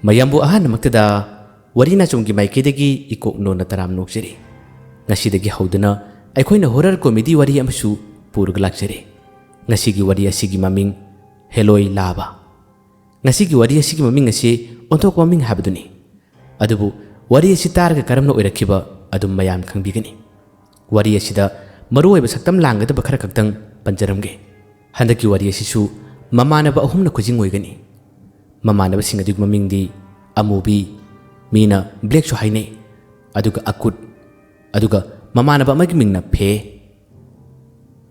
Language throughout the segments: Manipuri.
ꯃꯌꯥꯝꯕꯨ ꯑꯍꯥꯟꯕꯃꯛꯇꯗ ꯋꯥꯔꯤ ꯅꯥꯆꯨꯝꯒꯤ ꯃꯥꯏꯀꯩꯗꯒꯤ ꯏꯀꯣꯛ ꯅꯣꯟꯅ ꯇꯔꯥꯝ ꯅꯣꯛꯆꯔꯤ꯫ ꯉꯁꯤꯗꯒꯤ ꯍꯧꯗꯨꯅ ꯑꯩꯈꯣꯏꯅ ꯍꯣꯔꯔ ꯀꯣꯃꯦꯗꯤ ꯋꯥꯔꯤ ꯑꯃꯁꯨ ꯄꯨꯔꯒ ꯂꯥꯛꯆꯔꯤ꯫ ꯉꯁꯤꯒꯤ ꯋꯥꯔꯤ ꯑꯁꯤꯒꯤ ꯃꯃꯤꯡ ꯍꯦꯂꯣꯏ ꯂꯥꯕ꯫ ꯉꯁꯤꯒꯤ ꯋꯥꯔꯤ ꯑꯁꯤꯒꯤ ꯃꯃꯤꯡ ꯑꯁꯤ ꯑꯣꯟꯊꯣꯛꯄ ꯃꯃꯤꯡ ꯍꯥꯏꯕꯗꯨꯅꯤ꯫ ꯑꯗꯨꯕꯨ ꯋꯥꯔꯤ ꯑꯁꯤ ꯇꯥꯔꯒ ꯀꯔꯝꯅ ꯑꯣꯏꯔꯛꯈꯤꯕ ꯑꯗꯨꯝ ꯃꯌꯥꯝ ꯈꯪꯕꯤꯒꯅꯤ꯫ ꯋꯥꯔꯤ ꯑꯁꯤꯗ ꯃꯔꯨꯑꯣꯏꯕ ꯁꯛꯇꯝ ꯂꯥꯡꯒꯗꯕ ꯈꯔ ꯈꯛꯇꯪ ꯄꯟꯖꯔꯝꯒꯦ꯫ ꯍꯟꯗꯛꯀꯤ ꯋꯥꯔꯤ ꯑꯁꯤꯁꯨ ꯃꯃꯥꯟꯅꯕ ꯑꯍꯨꯝꯅ ꯈꯨꯖꯤꯡ ꯑꯣꯏꯒꯅꯤ꯫ ꯃꯃꯥꯟꯅꯕꯁꯤꯡ ꯑꯗꯨꯒꯤ ꯃꯃꯤꯡꯗꯤ ꯑꯃꯨꯕꯤ, ꯃꯤꯅ ꯕ꯭ꯂꯦꯛꯁꯨ ꯍꯥꯏꯅꯩ, ꯑꯗꯨꯒ ꯑꯀꯨꯠ, ꯑꯗꯨꯒ ꯃꯃꯥꯟꯅꯕ ꯑꯃꯒꯤ ꯃꯤꯡꯅ ꯐꯦ꯫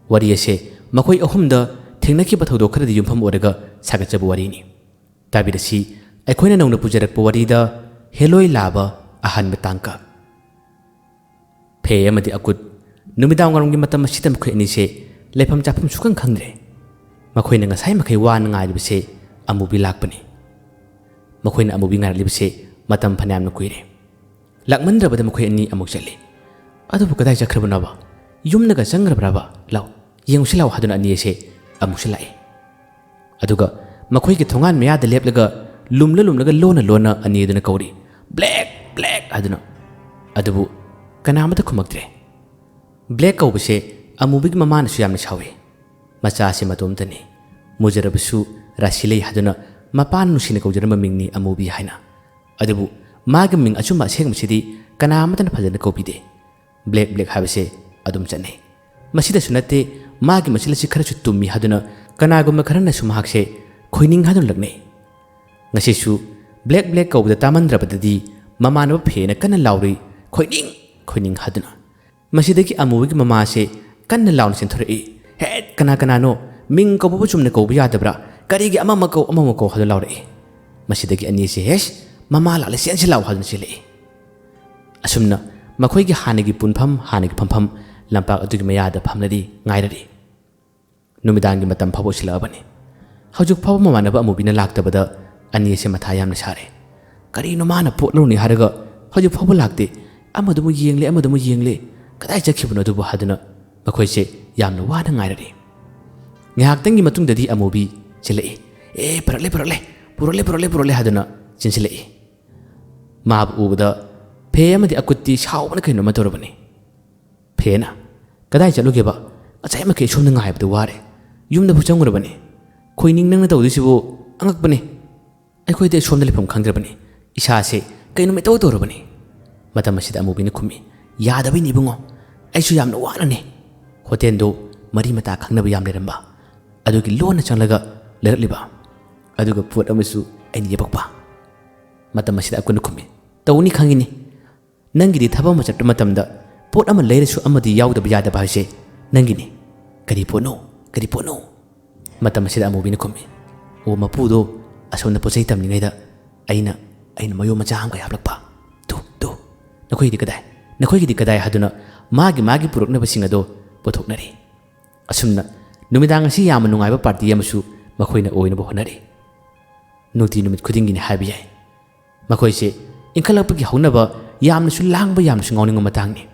ꯋꯥꯔꯤ ꯑꯁꯤ ꯃꯈꯣꯏ ꯑꯍꯨꯝꯗ ꯊꯦꯡꯅꯈꯤꯕ ꯊꯧꯗꯣꯛ ꯈꯔꯗ ꯌꯨꯝꯐꯝ ꯑꯣꯏꯔꯒ ꯁꯥꯒꯠꯆꯕ ꯋꯥꯔꯤꯅꯤ꯫ ꯇꯥꯕꯤꯔꯁꯤ ꯑꯩꯈꯣꯏꯅ ꯅꯧꯅ ꯄꯨꯖꯔꯛꯄ ꯋꯥꯔꯤꯗ ꯍꯦꯂꯣꯏ ꯂꯥꯕ ꯑꯍꯥꯟꯕ ꯇꯥꯡꯀꯛ꯫ ꯐꯦ ꯑꯃꯗꯤ ꯑꯀꯨꯠ ꯅꯨꯃꯤꯗꯥꯡꯋꯥꯏꯔꯝꯒꯤ ꯃꯇꯝ ꯑꯁꯤꯗ ꯃꯈꯣꯏ ꯑꯅꯤꯁꯦ ꯂꯩꯐꯝ ꯆꯥꯐꯝ ꯁꯨꯈꯪ ꯈꯪꯗ꯭ꯔꯦ꯫ ꯃꯈꯣꯏꯅ ꯉꯁꯥꯏ ꯃꯈꯩ ꯋꯥꯅ ꯉꯥꯏꯔꯤꯕꯁꯦ ꯑꯃꯨꯕꯤ ꯂꯥꯛꯄꯅꯤ꯫ ꯃꯈꯣꯏꯅ ꯑꯃꯨꯕꯤ ꯉꯥꯏꯔꯛꯂꯤꯕꯁꯦ ꯃꯇꯝ ꯐꯅꯌꯥꯝꯅ ꯀꯨꯏꯔꯦ꯫ ꯂꯥꯛꯃꯟꯗ꯭ꯔꯕꯗ ꯃꯈꯣꯏ ꯑꯅꯤ ꯑꯃꯨꯛ ꯆꯠꯂꯤ꯫ ꯑꯗꯨꯕꯨ ꯀꯗꯥꯏ ꯆꯠꯈ꯭ꯔꯕꯅꯣꯕ? ꯌꯨꯝꯗꯒ ꯆꯪꯈ꯭ꯔꯕ꯭ꯔꯕ? ꯂꯥꯎ ꯌꯦꯡꯉꯨꯁꯤ ꯂꯥꯎ ꯍꯥꯏꯗꯨꯅ ꯑꯅꯤ ꯑꯁꯦ ꯑꯃꯨꯛꯁꯨ ꯂꯥꯛꯏ꯫ ꯑꯗꯨꯒ ꯃꯈꯣꯏꯒꯤ ꯊꯣꯡꯒꯥꯟ ꯃꯌꯥꯗ ꯂꯦꯞꯂꯒ ꯂꯨꯝꯂꯒ ꯂꯣꯟꯅ ꯑꯅꯤ ꯑꯗꯨꯅ ꯀꯧꯔꯤ, ꯕ꯭ꯂꯦꯛ ꯕ꯭ꯂꯦꯛ ꯍꯥꯏꯗꯨꯅ꯫ ꯑꯗꯨꯕꯨ ꯀꯅꯥꯃꯠꯇ ꯈꯨꯝꯃꯛꯇ꯭ꯔꯦ꯫ ꯕ꯭ꯂꯦꯛ ꯀꯧꯕꯁꯦ ꯑꯃꯨꯕꯤꯒꯤ ꯃꯃꯥꯅꯁꯨ ꯌꯥꯝꯅ ꯁꯥꯎꯏ꯫ ꯃꯆꯥꯁꯤ ꯃꯇꯣꯝꯇꯅꯤ, ꯃꯨꯖꯔꯕꯁꯨ ꯔꯥꯁꯤ ꯂꯩ ꯍꯥꯏꯗꯨꯅ ꯃꯄꯥꯅ ꯅꯨꯡꯁꯤꯅ ꯀꯧꯖꯔꯝꯕ ꯃꯤꯡꯅꯤ ꯑꯃꯨꯕꯤ ꯍꯥꯏꯅ꯫ ꯑꯗꯨꯕꯨ ꯃꯥꯒꯤ ꯃꯤꯡ ꯑꯆꯨꯝꯕ ꯑꯁꯦꯡꯕꯁꯤꯗꯤ ꯀꯅꯥꯃꯠꯇꯅ ꯐꯖꯅ ꯀꯧꯕꯤꯗꯦ꯫ ꯕ꯭ꯂꯦꯛ ꯕ꯭ꯂꯦꯛ ꯍꯥꯏꯕꯁꯦ ꯑꯗꯨꯝ ꯆꯠꯅꯩ꯫ ꯃꯁꯤꯗꯁꯨ ꯅꯠꯇꯦ, ꯃꯥꯒꯤ ꯃꯆꯤꯜ ꯑꯁꯤ ꯈꯔꯁꯨ ꯇꯨꯝꯃꯤ ꯍꯥꯏꯗꯨꯅ ꯀꯅꯥꯒꯨꯝꯕ ꯈꯔꯅꯁꯨ ꯃꯍꯥꯛꯁꯦ ꯈꯣꯏꯅꯤꯡ ꯍꯥꯏꯗꯨꯅ ꯂꯛꯅꯩ꯫ ꯉꯁꯤꯁꯨ ꯕ꯭ꯂꯦꯛ ꯕ꯭ꯂꯦꯛ ꯀꯧꯕꯗ ꯇꯥꯃꯟꯗ꯭ꯔꯕꯗꯗꯤ ꯃꯃꯥꯟꯅꯕ ꯐꯦꯅ ꯀꯟꯅ ꯂꯥꯎꯔꯤ, ꯈꯣꯏꯅꯤꯡ ꯈꯣꯏꯅꯤꯡ ꯍꯥꯏꯗꯨꯅ꯫ ꯃꯁꯤꯗꯒꯤ ꯑꯃꯨꯕꯤꯒꯤ ꯃꯃꯥꯁꯦ ꯀꯟꯅ ꯂꯥꯎꯅ ꯆꯦꯟꯊꯣꯔꯛꯏ, ꯍꯦꯠ ꯀꯅꯥꯅꯣ, ꯃꯤꯡ ꯀꯧꯕꯕꯨ ꯆꯨꯝꯅ ꯀꯧꯕ ꯌꯥꯗꯕ꯭ꯔꯥ? ꯀꯔꯤꯒꯤ ꯑꯃꯃ ꯀꯧ ꯍꯥꯏꯗꯨꯅ ꯂꯥꯎꯔꯛꯏ꯫ ꯃꯁꯤꯗꯒꯤ ꯑꯅꯤꯁꯦ ꯍꯦꯁ ꯃꯃꯥ ꯂꯥꯛꯂꯦ ꯆꯦꯟꯁꯤ ꯂꯥꯎ ꯍꯥꯏꯗꯨꯅ ꯆꯦꯜꯂꯛꯏ꯫ ꯑꯁꯨꯝꯅ ꯃꯈꯣꯏꯒꯤ ꯍꯥꯟꯅꯒꯤ ꯄꯨꯟꯐꯝ, ꯍꯥꯟꯅꯒꯤ ꯐꯝꯐꯝ ꯂꯝꯄꯥꯛ ꯑꯗꯨꯒꯤ ꯃꯌꯥꯗ ꯐꯝꯂꯔꯤ ꯉꯥꯏꯔꯔꯤ꯫ ꯅꯨꯃꯤꯗꯥꯡꯒꯤ ꯃꯇꯝ ꯐꯥꯎꯕ ꯑꯣꯏꯁꯤꯜꯂꯛꯑꯕꯅꯤ꯫ ꯍꯧꯖꯤꯛ ꯐꯥꯎꯕ ꯃꯃꯥꯟꯅꯕ ꯑꯃꯨꯕꯤꯅ ꯂꯥꯛꯇꯕꯗ ꯑꯅꯤ ꯑꯁꯦ ꯃꯊꯥ ꯌꯥꯝꯅ ꯁꯥꯔꯦ꯫ ꯀꯔꯤꯅꯣ ꯃꯥꯅ ꯄꯣꯠ ꯂꯧꯅꯤ ꯍꯥꯏꯔꯒ ꯍꯧꯖꯤꯛ ꯐꯥꯎꯕ ꯂꯥꯛꯇꯦ, ꯑꯃꯗꯨꯃꯨ ꯌꯦꯡꯂꯦ, ꯀꯗꯥꯏ ꯆꯠꯈꯤꯕꯅꯣ ꯑꯗꯨꯕꯨ ꯍꯥꯏꯗꯨꯅ ꯃꯈꯣꯏꯁꯦ ꯌꯥꯝꯅ ꯋꯥꯅ ꯉꯥꯏꯔꯔꯤ꯫ ꯉꯥꯏꯍꯥꯛꯇꯪꯒꯤ ꯃꯇꯨꯡꯗꯗꯤ ꯑꯃꯨꯕꯤ ꯆꯦꯜꯂꯛꯏ, ꯄꯨꯔꯛꯂꯦ ꯍꯥꯏꯗꯨꯅ ꯆꯦꯟꯁꯤꯜꯂꯛꯏ꯫ ꯃꯥꯕꯨ ꯎꯕꯗ ꯐꯦ ꯑꯃꯗꯤ ꯑꯀꯨꯠꯇꯤ ꯁꯥꯎꯕꯅ ꯀꯩꯅꯣꯝꯃ ꯇꯧꯔꯕꯅꯤ꯫ ꯐꯦꯅ, ꯀꯗꯥꯏ ꯆꯠꯂꯨꯒꯦꯕ? ꯉꯁꯥꯏ ꯃꯈꯩ ꯁꯣꯝꯗ ꯉꯥꯏꯕꯗ ꯋꯥꯔꯦ, ꯌꯨꯝꯗꯕꯨ ꯆꯪꯉꯨꯔꯕꯅꯤ꯫ ꯈꯣꯏꯅꯤꯡ ꯅꯪꯅ ꯇꯧꯗꯣꯏꯁꯤꯕꯨ ꯑꯉꯛꯄꯅꯤ꯫ ꯑꯩꯈꯣꯏꯗꯤ ꯁꯣꯝꯗ ꯂꯩꯐꯝ ꯈꯪꯗ꯭ꯔꯕꯅꯤ, ꯏꯁꯥꯁꯦ ꯀꯩꯅꯣꯝ ꯏꯇꯧ ꯇꯧꯔꯕꯅꯤ꯫ ꯃꯇꯝ ꯑꯁꯤꯗ ꯑꯃꯨꯕꯤꯅ ꯈꯨꯝꯃꯤ, ꯌꯥꯗꯕꯩꯅꯤ ꯏꯕꯨꯡꯉꯣ, ꯑꯩꯁꯨ ꯌꯥꯝꯅ ꯋꯥꯅꯅꯤ꯫ ꯍꯣꯇꯦꯜꯗꯣ ꯃꯔꯤ ꯃꯇꯥ ꯈꯪꯅꯕ ꯌꯥꯝ ꯂꯩꯔꯝꯕ, ꯑꯗꯨꯒꯤ ꯂꯣꯟꯅ ꯆꯪꯂꯒ ꯂꯩꯔꯛꯂꯤꯕ, ꯑꯗꯨꯒ ꯄꯣꯠ ꯑꯃꯁꯨ ꯑꯩꯅ ꯌꯦꯞꯄꯛꯄ꯫ ꯃꯇꯝ ꯑꯁꯤꯗ ꯑꯀꯨꯠꯅ ꯈꯨꯝꯃꯤ, ꯇꯧꯅꯤ ꯈꯪꯉꯤꯅꯤ, ꯅꯪꯒꯤꯗꯤ ꯊꯕꯛ ꯑꯃ ꯆꯠꯄ ꯃꯇꯝꯗ ꯄꯣꯠ ꯑꯃ ꯂꯩꯔꯁꯨ ꯑꯃꯗꯤ ꯌꯥꯎꯗꯕ ꯌꯥꯗꯕ ꯍꯥꯏꯁꯦ ꯅꯪꯒꯤꯅꯤ꯫ ꯀꯔꯤ ꯄꯣꯠꯅꯣ? ꯃꯇꯝ ꯑꯁꯤꯗ ꯑꯃꯨꯕꯤꯅ ꯈꯨꯝꯃꯤ, ꯑꯣ ꯃꯄꯨꯗꯣ ꯑꯁꯣꯝꯗ ꯄꯣꯠ ꯆꯩ ꯇꯝꯂꯤꯉꯩꯗ ꯑꯩꯅ ꯃꯌꯣꯝ ꯃꯆꯥ ꯑꯃꯒ ꯍꯥꯞꯂꯛꯄ꯫ ꯅꯈꯣꯏꯒꯤꯗꯤ ꯀꯗꯥꯏ ꯍꯥꯏꯗꯨꯅ ꯃꯥꯒꯤ ꯄꯨꯔꯛꯅꯕꯁꯤꯡ ꯑꯗꯣ ꯄꯨꯊꯣꯛꯅꯔꯤ꯫ ꯑꯁꯨꯝꯅ ꯅꯨꯃꯤꯗꯥꯡ ꯑꯁꯤ ꯌꯥꯝꯅ ꯅꯨꯡꯉꯥꯏꯕ ꯄꯥꯔꯇꯤ ꯑꯃꯁꯨ ꯃꯈꯣꯏꯅ ꯑꯣꯏꯅꯕ ꯍꯣꯠꯅꯔꯤ꯫ ꯅꯨꯃꯤꯠ ꯈꯨꯗꯤꯡꯒꯤꯅꯤ ꯍꯥꯏꯕ ꯌꯥꯏ꯫ ꯃꯈꯣꯏꯁꯦ ꯏꯟꯈꯠꯂꯛꯄꯒꯤ ꯍꯧꯅꯕ ꯌꯥꯝꯅꯁꯨ ꯂꯥꯡꯕ, ꯌꯥꯝꯅꯁꯨ ꯉꯥꯎꯅꯤꯡꯕ ꯃꯇꯥꯡꯅꯤ꯫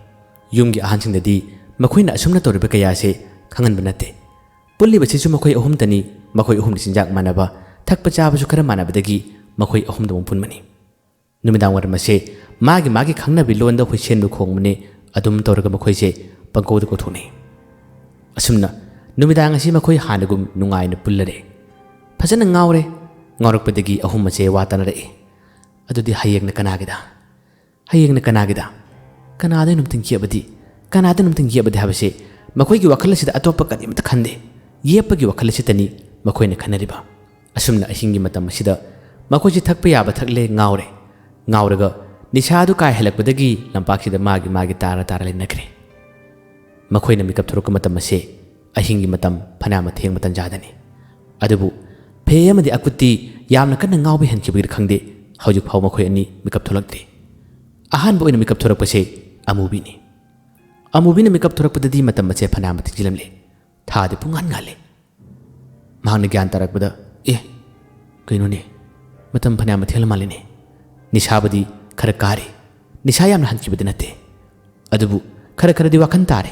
ꯌꯨꯝꯒꯤ ꯑꯍꯟꯁꯤꯡꯗꯗꯤ ꯃꯈꯣꯏꯅ ꯑꯁꯨꯝꯅ ꯇꯧꯔꯤꯕ ꯀꯌꯥꯁꯦ ꯈꯪꯍꯟꯕ ꯅꯠꯇꯦ꯫ ꯄꯨꯜꯂꯤꯕꯁꯤꯁꯨ ꯃꯈꯣꯏ ꯑꯍꯨꯝꯇꯅꯤ꯫ ꯃꯈꯣꯏ ꯑꯍꯨꯝꯒꯤ ꯆꯤꯟꯖꯥꯛ ꯃꯥꯟꯅꯕ, ꯊꯛꯄ ꯆꯥꯕꯁꯨ ꯈꯔ ꯃꯥꯟꯅꯕꯗꯒꯤ ꯃꯈꯣꯏ ꯑꯍꯨꯝꯗꯃꯛ ꯄꯨꯟꯕꯅꯤ꯫ ꯅꯨꯃꯤꯗꯥꯡ ꯋꯥꯏꯔꯝ ꯑꯁꯦ ꯃꯥꯒꯤ ꯈꯪꯅꯕꯤ ꯂꯣꯟꯗ ꯍꯨꯏꯁꯦꯟꯕ ꯈꯣꯡꯕꯅꯤ꯫ ꯑꯗꯨꯝ ꯇꯧꯔꯒ ꯃꯈꯣꯏꯁꯦ ꯄꯪꯀꯧꯗ ꯀꯧꯊꯣꯛꯅꯩ꯫ ꯑꯁꯨꯝꯅ ꯅꯨꯃꯤꯗꯥꯡ ꯑꯁꯤ ꯃꯈꯣꯏ ꯍꯥꯟꯅꯒꯨꯝ ꯅꯨꯡꯉꯥꯏꯅ ꯄꯨꯜꯂꯔꯦ꯫ ꯐꯖꯅ ꯉꯥꯎꯔꯦ꯫ ꯉꯥꯎꯔꯛꯄꯗꯒꯤ ꯑꯍꯨꯝ ꯑꯁꯦ ꯋꯥ ꯇꯥꯅꯔꯛꯏ꯫ ꯑꯗꯨꯗꯤ ꯍꯌꯦꯡꯅ ꯀꯅꯥꯒꯤꯗ? ꯀꯅꯥꯗꯩꯅꯣ ꯑꯝꯇꯪ ꯌꯦꯞꯄꯗꯤ ꯍꯥꯏꯕꯁꯦ ꯃꯈꯣꯏꯒꯤ ꯋꯥꯈꯜ ꯑꯁꯤꯗ ꯑꯇꯣꯞꯄ ꯀꯔꯤꯃꯠꯇ ꯈꯟꯗꯦ꯫ ꯌꯦꯞꯄꯒꯤ ꯋꯥꯈꯜ ꯑꯁꯤꯇꯅꯤ ꯃꯈꯣꯏꯅ ꯈꯟꯅꯔꯤꯕ꯫ ꯑꯁꯨꯝꯅ ꯑꯍꯤꯡꯒꯤ ꯃꯇꯝ ꯑꯁꯤꯗ ꯃꯈꯣꯏꯁꯦ ꯊꯛꯄ ꯌꯥꯕ ꯊꯛꯂꯦ, ꯉꯥꯎꯔꯒ ꯅꯤꯁꯥꯗꯨ ꯀꯥꯏꯍꯜꯂꯛꯄꯗꯒꯤ ꯂꯝꯄꯥꯛꯁꯤꯗ ꯃꯥꯒꯤ ꯇꯥꯔ ꯂꯩꯅꯈ꯭ꯔꯦ꯫ ꯃꯈꯣꯏꯅ ꯃꯤꯀꯞ ꯊꯣꯔꯛꯄ ꯃꯇꯝ ꯑꯁꯦ ꯑꯍꯤꯡꯒꯤ ꯃꯇꯝ ꯐꯅꯌꯥꯝꯅ ꯊꯦꯡꯕ ꯇꯟꯖꯥꯗꯅꯤ꯫ ꯑꯗꯨꯕꯨ ꯐꯦ ꯑꯃꯗꯤ ꯑꯀꯨꯠꯇꯤ ꯌꯥꯝꯅ ꯀꯟꯅ ꯉꯥꯎꯕ ꯍꯦꯟꯈꯤꯕꯒꯤꯔ ꯈꯪꯗꯦ, ꯍꯧꯖꯤꯛ ꯐꯥꯎ ꯃꯈꯣꯏ ꯑꯅꯤ ꯃꯤꯀꯞ ꯊꯣꯛꯂꯛꯇ꯭ꯔꯤ꯫ ꯑꯍꯥꯟꯕ ꯑꯣꯏꯅ ꯃꯤꯀꯞ ꯊꯣꯔꯛꯄꯁꯦ ꯑꯃꯨꯕꯤꯅꯤ꯫ ꯑꯃꯨꯕꯤꯅ ꯃꯤꯀꯞ ꯊꯣꯔꯛꯄꯗꯗꯤ ꯃꯇꯝ ꯑꯁꯦ ꯐꯅꯌꯥꯝꯅ ꯊꯦꯡꯖꯤꯜꯂꯝꯂꯦ꯫ ꯊꯥꯗꯤ ꯄꯨꯡꯉꯥꯟ-ꯉꯥꯜꯂꯦ꯫ ꯃꯍꯥꯛꯅ ꯒ꯭ꯌꯥꯟ ꯇꯥꯔꯛꯄꯗ, ꯀꯩꯅꯣꯅꯦ, ꯃꯇꯝ ꯐꯅꯌꯥꯝꯅ ꯊꯦꯡꯂ ꯃꯥꯜꯂꯦꯅꯦ꯫ ꯅꯤꯁꯥꯕꯨꯗꯤ ꯈꯔ ꯀꯥꯔꯤ, ꯅꯤꯁꯥ ꯌꯥꯝꯅ ꯍꯟꯈꯤꯕꯗꯤ ꯅꯠꯇꯦ, ꯑꯗꯨꯕꯨ ꯈꯔꯗꯤ ꯋꯥꯈꯟ ꯇꯥꯔꯦ꯫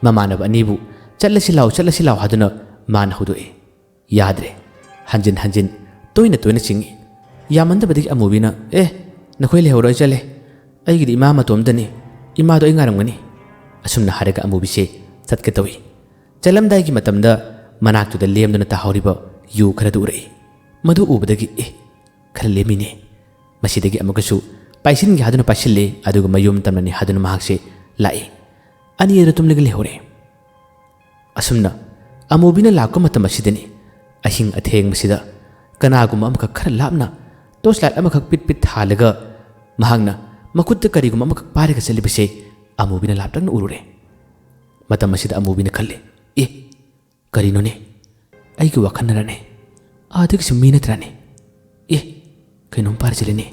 ꯃꯃꯥꯟꯅꯕ ꯑꯅꯤꯕꯨ ꯆꯠꯂꯁꯤ ꯂꯥꯎ ꯍꯥꯏꯗꯨꯅ ꯃꯥꯅ ꯍꯧꯗꯣꯛꯏ꯫ ꯌꯥꯗ꯭ꯔꯦ, ꯍꯟꯖꯤꯟ ꯇꯣꯏꯅ ꯆꯤꯡꯏ꯫ ꯌꯥꯝꯃꯟꯗꯕꯗꯒꯤ ꯑꯃꯨꯕꯤꯅ ꯅꯈꯣꯏ ꯂꯩꯍꯧꯔꯣꯏ ꯆꯠꯂꯦ ꯑꯩꯒꯤꯗꯤ ꯏꯃꯥ ꯃꯇꯣꯝꯇꯅꯤ ꯏꯃꯥꯗꯣ ꯑꯩ ꯉꯥꯏꯔꯝꯒꯅꯤ ꯑꯁꯨꯝꯅ ꯍꯥꯏꯔꯒ ꯑꯃꯨꯕꯤꯁꯦ ꯆꯠꯀꯦ ꯇꯧꯏ ꯆꯠꯂꯝꯗꯥꯏꯒꯤ ꯃꯇꯝꯗ ꯃꯅꯥꯛꯇꯨꯗ ꯂꯦꯝꯗꯨꯅ ꯇꯥꯍꯧꯔꯤꯕ ꯌꯨ ꯈꯔꯗꯨ ꯎꯔꯛꯏ ꯃꯗꯨ ꯎꯕꯗꯒꯤ ꯈꯔ ꯂꯦꯝꯃꯤꯅꯦ ꯃꯁꯤꯗꯒꯤ ꯑꯃꯨꯛꯀꯁꯨ ꯄꯥꯏꯁꯤꯟꯒꯦ ꯍꯥꯏꯗꯨꯅ ꯄꯥꯏꯁꯤꯜꯂꯦ ꯑꯗꯨꯒ ꯃꯌꯨꯝ ꯇꯝꯅꯅꯤ ꯍꯥꯏꯗꯨꯅ ꯃꯍꯥꯛꯁꯦ ꯂꯥꯛꯏ ꯑꯅꯤꯗꯨ ꯇꯨꯝꯂꯒ ꯂꯩꯍꯧꯔꯦ ꯑꯁꯨꯝꯅ ꯑꯃꯨꯕꯤꯅ ꯂꯥꯛꯄ ꯃꯇꯝ ꯑꯁꯤꯗꯅꯤ ꯑꯍꯤꯡ ꯑꯊꯦꯡꯕꯁꯤꯗ ꯀꯅꯥꯒꯨꯝꯕ ꯑꯃꯈꯛ ꯈꯔ ꯂꯥꯞꯅ ꯇꯣꯔꯆ ꯂꯥꯏꯠ ꯑꯃꯈꯛ ꯄꯤꯠ ꯄꯤꯠ ꯊꯥꯜꯂꯒ ꯃꯍꯥꯛꯅ ꯃꯈꯨꯠꯇ ꯀꯔꯤꯒꯨꯝꯕ ꯑꯃꯈꯛ ꯄꯥꯏꯔꯒ ꯆꯠꯂꯤꯕꯁꯦ ꯑꯃꯨꯕꯤꯅ ꯂꯥꯞꯇꯛꯅ ꯎꯔꯨꯔꯦ ꯃꯇꯝ ꯑꯁꯤꯗ ꯑꯃꯨꯕꯤꯅ ꯈꯜꯂꯤ ꯀꯔꯤꯅꯣꯅꯦ ꯑꯩꯒꯤ ꯋꯥꯈꯜꯅꯔꯅꯦ ꯑꯥꯗꯒꯤꯁꯨ ꯃꯤ ꯅꯠꯇ꯭ꯔꯅꯦ ꯀꯩꯅꯣꯝ ꯄꯥꯏꯔ ꯆꯠꯂꯤꯅꯦ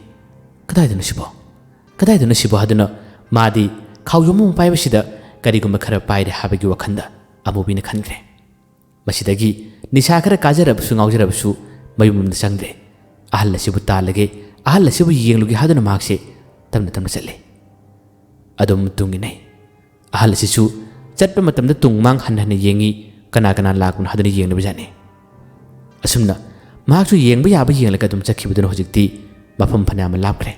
ꯀꯗꯥꯏꯗꯅꯣ ꯁꯤꯕꯣ ꯍꯥꯏꯗꯨꯅ ꯃꯥꯗꯤ ꯈꯥꯎꯌꯣꯝ ꯑꯃ ꯄꯥꯏꯕꯁꯤꯗ ꯀꯔꯤꯒꯨꯝꯕ ꯈꯔ ꯄꯥꯏꯔꯦ ꯍꯥꯏꯕꯒꯤ ꯋꯥꯈꯜꯗ ꯑꯃꯨꯕꯤꯅ ꯈꯟꯈ꯭ꯔꯦ ꯃꯁꯤꯗꯒꯤ ꯅꯤꯁꯥ ꯈꯔ ꯀꯥꯖꯔꯕꯁꯨ ꯉꯥꯎꯖꯔꯕꯁꯨ ꯃꯌꯨꯝꯗ ꯆꯪꯗ꯭ꯔꯦ ꯑꯍꯜ ꯑꯁꯤꯕꯨ ꯇꯥꯜꯂꯒꯦ ꯑꯍꯜ ꯑꯁꯤꯕꯨ ꯌꯦꯡꯂꯨꯒꯦ ꯍꯥꯏꯗꯨꯅ ꯃꯍꯥꯛꯁꯦ ꯇꯞꯅ ꯇꯞꯅ ꯆꯠꯂꯦ ꯑꯗꯨꯝ ꯇꯨꯡ ꯏꯟꯅꯩ ꯑꯍꯜ ꯑꯁꯤꯁꯨ ꯆꯠꯄ ꯃꯇꯝꯗ ꯇꯨꯡ ꯃꯥꯡ ꯍꯟꯅ ꯍꯟꯅ ꯌꯦꯡꯉꯤ ꯀꯅꯥ ꯂꯥꯛꯄꯅꯣ ꯍꯥꯏꯗꯨꯅ ꯌꯦꯡꯂꯤꯕꯖꯥꯠꯅꯤ ꯑꯁꯨꯝꯅ ꯃꯍꯥꯛꯁꯨ ꯌꯦꯡꯕ ꯌꯥꯕ ꯌꯦꯡꯂꯒ ꯑꯗꯨꯝ ꯆꯠꯈꯤꯕꯗꯨꯅ ꯍꯧꯖꯤꯛꯇꯤ ꯃꯐꯝ ꯐꯅꯌꯥꯝ ꯂꯥꯞꯈ꯭ꯔꯦ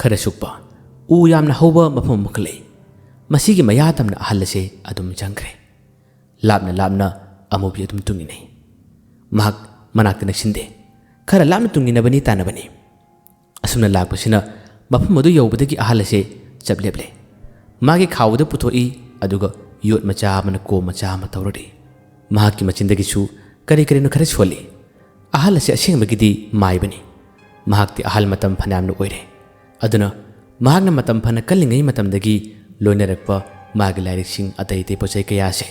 ꯈꯔ ꯁꯨꯛꯄ ꯎ ꯌꯥꯝꯅ ꯍꯧꯕ ꯃꯐꯝ ꯑꯃꯈꯛ ꯂꯩ ꯃꯁꯤꯒꯤ ꯃꯌꯥ ꯇꯝꯅ ꯑꯍꯜ ꯑꯁꯦ ꯑꯗꯨꯝ ꯆꯪꯈ꯭ꯔꯦ ꯂꯥꯞꯅ ꯑꯃꯨꯕꯤ ꯑꯗꯨꯝ ꯇꯨꯡ ꯏꯟꯅꯩ ꯃꯍꯥꯛ ꯃꯅꯥꯛꯇ ꯅꯛꯁꯤꯟꯗꯦ ꯈꯔ ꯂꯥꯞꯅ ꯇꯨꯡꯏꯟꯅꯕꯅꯤ ꯇꯥꯟꯅꯕꯅꯤ ꯑꯁꯨꯝꯅ ꯂꯥꯛꯄꯁꯤꯅ ꯃꯐꯝ ꯑꯗꯨ ꯌꯧꯕꯗꯒꯤ ꯑꯍꯜ ꯑꯁꯦ ꯆꯞ ꯂꯦꯞꯂꯦ ꯃꯥꯒꯤ ꯈꯥꯎꯗ ꯄꯨꯊꯣꯛꯏ ꯑꯗꯨꯒ ꯌꯣꯠ ꯃꯆꯥ ꯑꯃꯅ ꯀꯣꯝ ꯃꯆꯥ ꯑꯃ ꯇꯧꯔꯔꯤ ꯃꯍꯥꯛꯀꯤ ꯃꯆꯤꯟꯗꯒꯤꯁꯨ ꯀꯔꯤꯅꯣ ꯈꯔ ꯁꯣꯜꯂꯤ ꯑꯍꯜ ꯑꯁꯦ ꯑꯁꯦꯡꯕꯒꯤꯗꯤ ꯃꯥꯏꯕꯅꯤ ꯃꯍꯥꯛꯇꯤ ꯑꯍꯜ ꯃꯇꯝ ꯐꯅꯌꯥꯝꯅ ꯑꯣꯏꯔꯦ ꯑꯗꯨꯅ ꯃꯍꯥꯛꯅ ꯃꯇꯝ ꯐꯅ ꯀꯜꯂꯤꯉꯩ ꯃꯇꯝꯗꯒꯤ ꯂꯣꯏꯅꯔꯛꯄ ꯃꯥꯒꯤ ꯂꯥꯏꯔꯤꯛꯁꯤꯡ ꯑꯇꯩ ꯄꯣꯠꯆꯩ ꯀꯌꯥꯁꯦ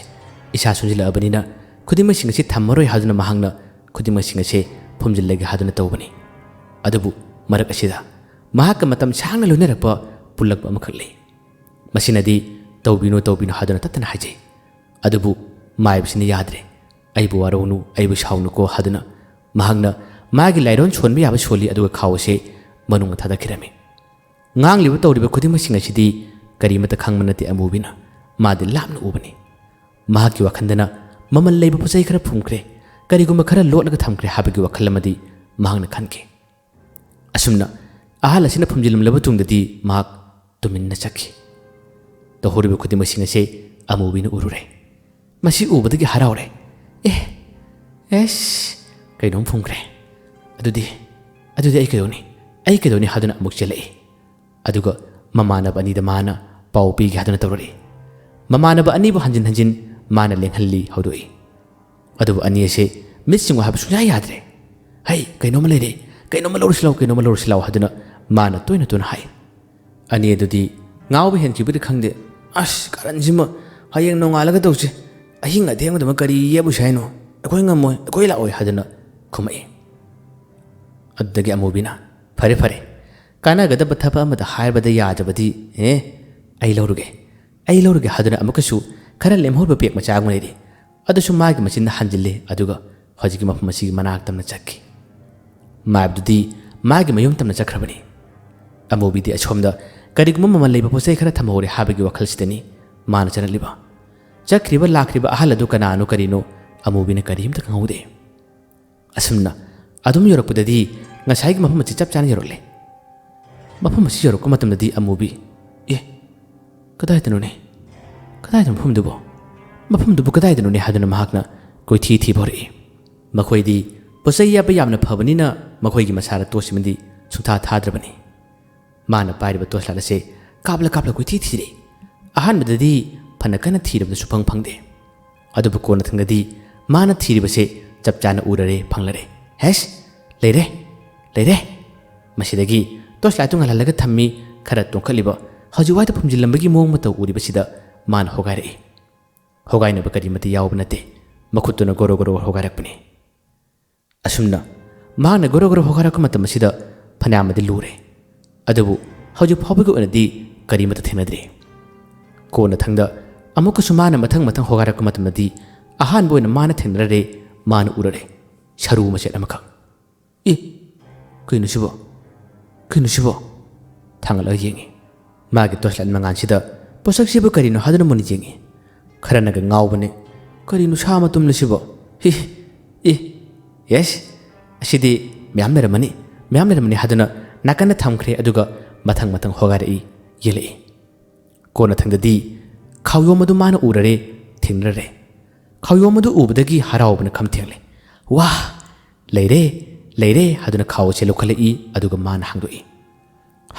ꯏꯁꯥ ꯁꯣꯟꯖꯤꯜꯂꯛꯑꯕꯅꯤꯅ ꯈꯨꯗꯤꯡꯃꯛꯁꯤꯡ ꯑꯁꯤ ꯊꯝꯃꯔꯣꯏ ꯍꯥꯏꯗꯨꯅ ꯃꯍꯥꯛꯅ ꯈꯨꯗꯤꯡꯃꯛꯁꯤꯡ ꯑꯁꯦ ꯐꯨꯝꯖꯤꯜꯂꯒꯦ ꯍꯥꯏꯗꯨꯅ ꯇꯧꯕꯅꯤ ꯑꯗꯨꯕꯨ ꯃꯔꯛ ꯑꯁꯤꯗ ꯃꯍꯥꯛꯀ ꯃꯇꯝ ꯁꯥꯡꯅ ꯂꯣꯏꯅꯔꯛꯄ ꯄꯨꯜꯂꯛꯄ ꯑꯃꯈꯛ ꯂꯩ ꯃꯁꯤꯅꯗꯤ ꯇꯧꯕꯤꯅꯨ ꯍꯥꯏꯗꯨꯅ ꯇꯠꯇꯅ ꯍꯥꯏꯖꯩ ꯑꯗꯨꯕꯨ ꯃꯥꯏꯕꯁꯤꯅ ꯌꯥꯗ꯭ꯔꯦ ꯑꯩꯕꯨ ꯋꯥꯔꯧꯅꯨ ꯑꯩꯕꯨ ꯁꯥꯎꯅꯨꯀꯣ ꯍꯥꯏꯗꯨꯅ ꯃꯍꯥꯛꯅ ꯃꯥꯒꯤ ꯂꯥꯏꯔꯣꯟ ꯁꯣꯟꯕ ꯌꯥꯕ ꯁꯣꯜꯂꯤ ꯑꯗꯨꯒ ꯈꯥꯎ ꯑꯁꯦ ꯃꯅꯨꯡꯗ ꯊꯥꯗꯈꯤꯔꯝꯃꯤ ꯉꯥꯡꯂꯤꯕ ꯇꯧꯔꯤꯕ ꯈꯨꯗꯤꯡꯃꯛꯁꯤꯡ ꯑꯁꯤꯗꯤ ꯀꯔꯤꯃꯠꯇ ꯈꯪꯕ ꯅꯠꯇꯦ ꯑꯃꯨꯕꯤꯅ ꯃꯥꯗꯤ ꯂꯥꯞꯅ ꯎꯕꯅꯤ ꯃꯍꯥꯛꯀꯤ ꯋꯥꯈꯟꯗꯅ ꯃꯃꯜ ꯂꯩꯕ ꯄꯣꯠꯆꯩ ꯈꯔ ꯐꯨꯝꯈ꯭ꯔꯦ ꯀꯔꯤꯒꯨꯝꯕ ꯈꯔ ꯂꯣꯠꯂꯒ ꯊꯝꯈ꯭ꯔꯦ ꯍꯥꯏꯕꯒꯤ ꯋꯥꯈꯜ ꯑꯃꯗꯤ ꯃꯍꯥꯛꯅ ꯈꯟꯈꯤ ꯑꯁꯨꯝꯅ ꯑꯍꯜ ꯑꯁꯤꯅ ꯐꯨꯝꯖꯤꯜꯂꯝꯂꯕ ꯇꯨꯡꯗꯗꯤ ꯃꯍꯥꯛ ꯇꯨꯃꯤꯟꯅ ꯆꯠꯈꯤ ꯇꯧꯍꯧꯔꯤꯕ ꯈꯨꯗꯤꯡꯃꯛꯁꯤꯡ ꯑꯁꯦ ꯑꯃꯨꯕꯤꯅ ꯎꯔꯨꯔꯦ ꯃꯁꯤ ꯎꯕꯗꯒꯤ ꯍꯔꯥꯎꯔꯦ ꯀꯩꯅꯣꯝ ꯐꯨꯝꯈ꯭ꯔꯦ ꯑꯗꯨꯗꯤ ꯑꯩ ꯀꯩꯗꯧꯅꯤ ꯍꯥꯏꯗꯨꯅ ꯑꯃꯨꯛ ꯆꯦꯜꯂꯛꯏ ꯑꯗꯨꯒ ꯃꯃꯥꯟꯅꯕ ꯑꯅꯤꯗ ꯃꯥꯅ ꯄꯥꯎ ꯄꯤꯒꯦ ꯍꯥꯏꯗꯨꯅ ꯇꯧꯔꯛꯏ ꯃꯃꯥꯟꯅꯕ ꯑꯅꯤꯕꯨ ꯍꯟꯖꯤꯟ ꯃꯥꯅ ꯂꯦꯡꯍꯜꯂꯤ ꯍꯧꯗꯣꯛꯏ ꯑꯗꯨꯕꯨ ꯑꯅꯤ ꯑꯁꯦ ꯃꯤꯠꯁꯤꯡꯉꯨ ꯍꯥꯏꯕ ꯁꯨꯡꯌꯥ ꯌꯥꯗ꯭ꯔꯦ ꯀꯩꯅꯣꯝꯃ ꯂꯩꯔꯦ ꯀꯩꯅꯣꯝꯃ ꯂꯧꯔꯨꯁꯤ ꯂꯥꯎ ꯍꯥꯏꯗꯨꯅ ꯃꯥꯅ ꯇꯣꯏꯅ ꯍꯥꯏ ꯑꯅꯤ ꯑꯗꯨꯗꯤ ꯉꯥꯎꯕ ꯍꯦꯟꯈꯤꯕꯗꯤ ꯈꯪꯗꯦ ꯀꯥꯔꯟꯁꯤꯃ ꯍꯌꯦꯡ ꯅꯣꯡꯉꯥꯜꯂꯒ ꯇꯧꯁꯤ ꯑꯍꯤꯡ ꯑꯊꯦꯡꯕꯗꯨꯃ ꯀꯔꯤ ꯌꯦꯕꯨꯁꯤ ꯍꯥꯏꯅꯣ ꯑꯩꯈꯣꯏ ꯉꯝꯃꯣꯏ ꯑꯩꯈꯣꯏ ꯂꯥꯛꯑꯣꯏ ꯍꯥꯏꯗꯨꯅ ꯈꯨꯝꯃꯛꯏ ꯑꯗꯨꯗꯒꯤ ꯑꯃꯨꯕꯤꯅ ꯐꯔꯦ ꯀꯥꯟꯅꯒꯗꯕ ꯊꯕꯛ ꯑꯃꯗ ꯍꯥꯏꯕꯗ ꯌꯥꯗ꯭ꯔꯕꯗꯤ ꯑꯩ ꯂꯧꯔꯨꯒꯦ ꯍꯥꯏꯗꯨꯅ ꯑꯃꯨꯛꯀꯁꯨ ꯈꯔ ꯂꯦꯝꯍꯧꯕ ꯄꯦꯛ ꯃꯆꯥ ꯑꯃ ꯂꯩꯔꯤ ꯑꯗꯨꯁꯨ ꯃꯥꯒꯤ ꯃꯆꯤꯟꯗ ꯍꯟꯖꯤꯜꯂꯤ ꯑꯗꯨꯒ ꯍꯧꯖꯤꯛꯀꯤ ꯃꯐꯝ ꯑꯁꯤꯒꯤ ꯃꯅꯥꯛ ꯇꯝꯅ ꯆꯠꯈꯤ ꯃꯥꯏꯕꯗꯨꯗꯤ ꯃꯥꯒꯤ ꯃꯌꯨꯝ ꯇꯝꯅ ꯆꯠꯈ꯭ꯔꯕꯅꯤ ꯑꯃꯨꯕꯤꯗꯤ ꯑꯁꯣꯝꯗ ꯀꯔꯤꯒꯨꯝꯕ ꯃꯃꯜ ꯂꯩꯕ ꯄꯣꯠꯆꯩ ꯈꯔ ꯊꯝꯍꯧꯔꯦ ꯍꯥꯏꯕꯒꯤ ꯋꯥꯈꯜꯁꯤꯗꯅꯤ ꯃꯥꯅ ꯆꯠꯂꯛꯂꯤꯕ ꯆꯠꯈ꯭ꯔꯤꯕ ꯂꯥꯛꯈ꯭ꯔꯤꯕ ꯑꯍꯜ ꯑꯗꯨ ꯀꯅꯥꯅꯣ ꯀꯔꯤꯅꯣ ꯑꯃꯨꯕꯤꯅ ꯀꯔꯤꯝꯇ ꯈꯪꯍꯧꯗꯦ ꯑꯁꯨꯝꯅ ꯑꯗꯨꯝ ꯌꯧꯔꯛꯄꯗꯗꯤ ꯉꯁꯥꯏꯒꯤ ꯃꯐꯝ ꯑꯁꯤ ꯆꯞ ꯆꯥꯅ ꯌꯧꯔꯛꯂꯦ ꯃꯐꯝ ꯑꯁꯤ ꯌꯧꯔꯛꯄ ꯃꯇꯝꯗꯗꯤ ꯑꯃꯨꯕꯤ ꯀꯗꯥꯏꯗꯅꯣ ꯃꯐꯝꯗꯨꯕꯨ ꯀꯗꯥꯏꯗꯅꯣꯅꯦ ꯍꯥꯏꯗꯨꯅ ꯃꯍꯥꯛꯅ ꯀꯣꯏꯊꯤ ꯊꯤꯕ ꯍꯧꯔꯛꯏ ꯃꯈꯣꯏꯗꯤ ꯄꯣꯠꯆꯩ ꯌꯥꯞꯄ ꯌꯥꯝꯅ ꯐꯕꯅꯤꯅ ꯃꯈꯣꯏꯒꯤ ꯃꯁꯥꯗ ꯇꯣꯠꯁꯤꯃꯗꯤ ꯁꯨꯡꯊꯥ ꯊꯥꯗ꯭ꯔꯕꯅꯤ ꯃꯥꯅ ꯄꯥꯏꯔꯤꯕ ꯇꯣꯔꯆ ꯂꯥꯏꯠ ꯑꯁꯦ ꯀꯥꯞꯂ ꯀꯣꯏꯊꯤ ꯊꯤꯔꯦ ꯑꯍꯥꯟꯕꯗꯗꯤ ꯐꯅ ꯀꯟꯅ ꯊꯤꯔꯕꯗꯁꯨ ꯐꯪꯗꯦ ꯑꯗꯨꯕꯨ ꯀꯣꯟꯅ ꯊꯪꯗꯗꯤ ꯃꯥꯅ ꯊꯤꯔꯤꯕꯁꯦ ꯆꯞ ꯆꯥꯅ ꯎꯔꯔꯦ ꯐꯪꯂꯔꯦ ꯂꯩꯔꯦ ꯃꯁꯤꯗꯒꯤ ꯇꯣꯔꯆ ꯂꯥꯏꯠꯇꯨ ꯉꯥꯜꯍꯜꯂꯒ ꯊꯝꯃꯤ ꯈꯔ ꯇꯣꯡꯈꯠꯂꯤꯕ ꯍꯧꯖꯤꯛꯋꯥꯏꯗ ꯐꯨꯝꯖꯤꯜꯂꯝꯕꯒꯤ ꯃꯑꯣꯡ ꯃꯇꯧ ꯎꯔꯤꯕꯁꯤꯗ ꯃꯥꯅ ꯍꯣꯒꯥꯏꯔꯛꯏ ꯍꯣꯒꯥꯏꯅꯕ ꯀꯔꯤꯃꯠꯇ ꯌꯥꯎꯕ ꯅꯠꯇꯦ ꯃꯈꯨꯠꯇꯨꯅ ꯒꯣꯔꯣ ꯍꯣꯒꯥꯏꯔꯛꯄꯅꯤ ꯑꯁꯨꯝꯅ ꯃꯍꯥꯛꯅ ꯒꯣꯔꯣ ꯍꯣꯒꯥꯏꯔꯛꯄ ꯃꯇꯝ ꯑꯁꯤꯗ ꯐꯅꯌꯥꯝꯅꯗꯤ ꯂꯨꯔꯦ ꯑꯗꯨꯕꯨ ꯍꯧꯖꯤꯛ ꯐꯥꯎꯕꯒꯤ ꯑꯣꯏꯅꯗꯤ ꯀꯔꯤꯃꯠꯇ ꯊꯦꯡꯅꯗ꯭ꯔꯤ ꯀꯣꯟꯅ ꯊꯪꯗ ꯑꯃꯨꯛꯀꯁꯨ ꯃꯥꯅ ꯃꯊꯪ ꯍꯣꯒꯥꯏꯔꯛꯄ ꯃꯇꯝꯗꯗꯤ ꯑꯍꯥꯟꯕ ꯑꯣꯏꯅ ꯃꯥꯅ ꯊꯦꯡꯅꯔꯦ ꯃꯥꯅ ꯎꯔꯔꯦ ꯁꯔꯨ ꯃꯆꯦꯠ ꯑꯃꯈꯛ ꯀꯩꯅꯣ ꯁꯤꯕꯣ ꯊꯥꯡꯒꯠꯂꯒ ꯌꯦꯡꯉꯤ ꯃꯥꯒꯤ ꯇꯣꯔꯆ ꯂꯥꯏꯠ ꯃꯉꯥꯟꯁꯤꯗ ꯄꯣꯠꯁꯛꯁꯤꯕꯨ ꯀꯔꯤꯅꯣ ꯍꯥꯏꯗꯨꯅ ꯃꯨꯟꯅ ꯌꯦꯡꯉꯤ ꯈꯔꯅꯒ ꯉꯥꯎꯕꯅꯦ ꯀꯔꯤꯅꯣ ꯁꯥ ꯃꯇꯨꯝꯅ ꯁꯤꯕꯣ ꯑꯁꯤꯗꯤ ꯃꯌꯥꯝ ꯂꯩꯔꯝꯃꯅꯤ ꯃꯌꯥꯝ ꯂꯩꯔꯝꯕꯅꯤ ꯍꯥꯏꯗꯨꯅ ꯅꯥꯀꯟꯗ ꯊꯝꯈ꯭ꯔꯦ ꯑꯗꯨꯒ ꯃꯊꯪ ꯃꯊꯪ ꯍꯣꯒꯥꯏꯔꯛꯏ ꯌꯦꯜꯂꯛꯏ ꯀꯣꯟꯅ ꯊꯪꯗꯗꯤ ꯈꯥꯎꯌꯣꯝ ꯑꯗꯨ ꯃꯥꯅ ꯎꯔꯔꯦ ꯊꯦꯡꯅꯔꯦ ꯈꯥꯎꯌꯣꯝ ꯑꯗꯨ ꯎꯕꯗꯒꯤ ꯍꯔꯥꯎꯕꯅ ꯈꯝꯊꯦꯡꯂꯦ ꯋꯥ ꯂꯩꯔꯦ ꯂꯩꯔꯦ ꯍꯥꯏꯗꯨꯅ ꯈꯥꯎ ꯑꯁꯤ ꯂꯧꯈꯠꯂꯛꯏ ꯑꯗꯨꯒ ꯃꯥꯅ ꯍꯥꯡꯗꯣꯛꯏ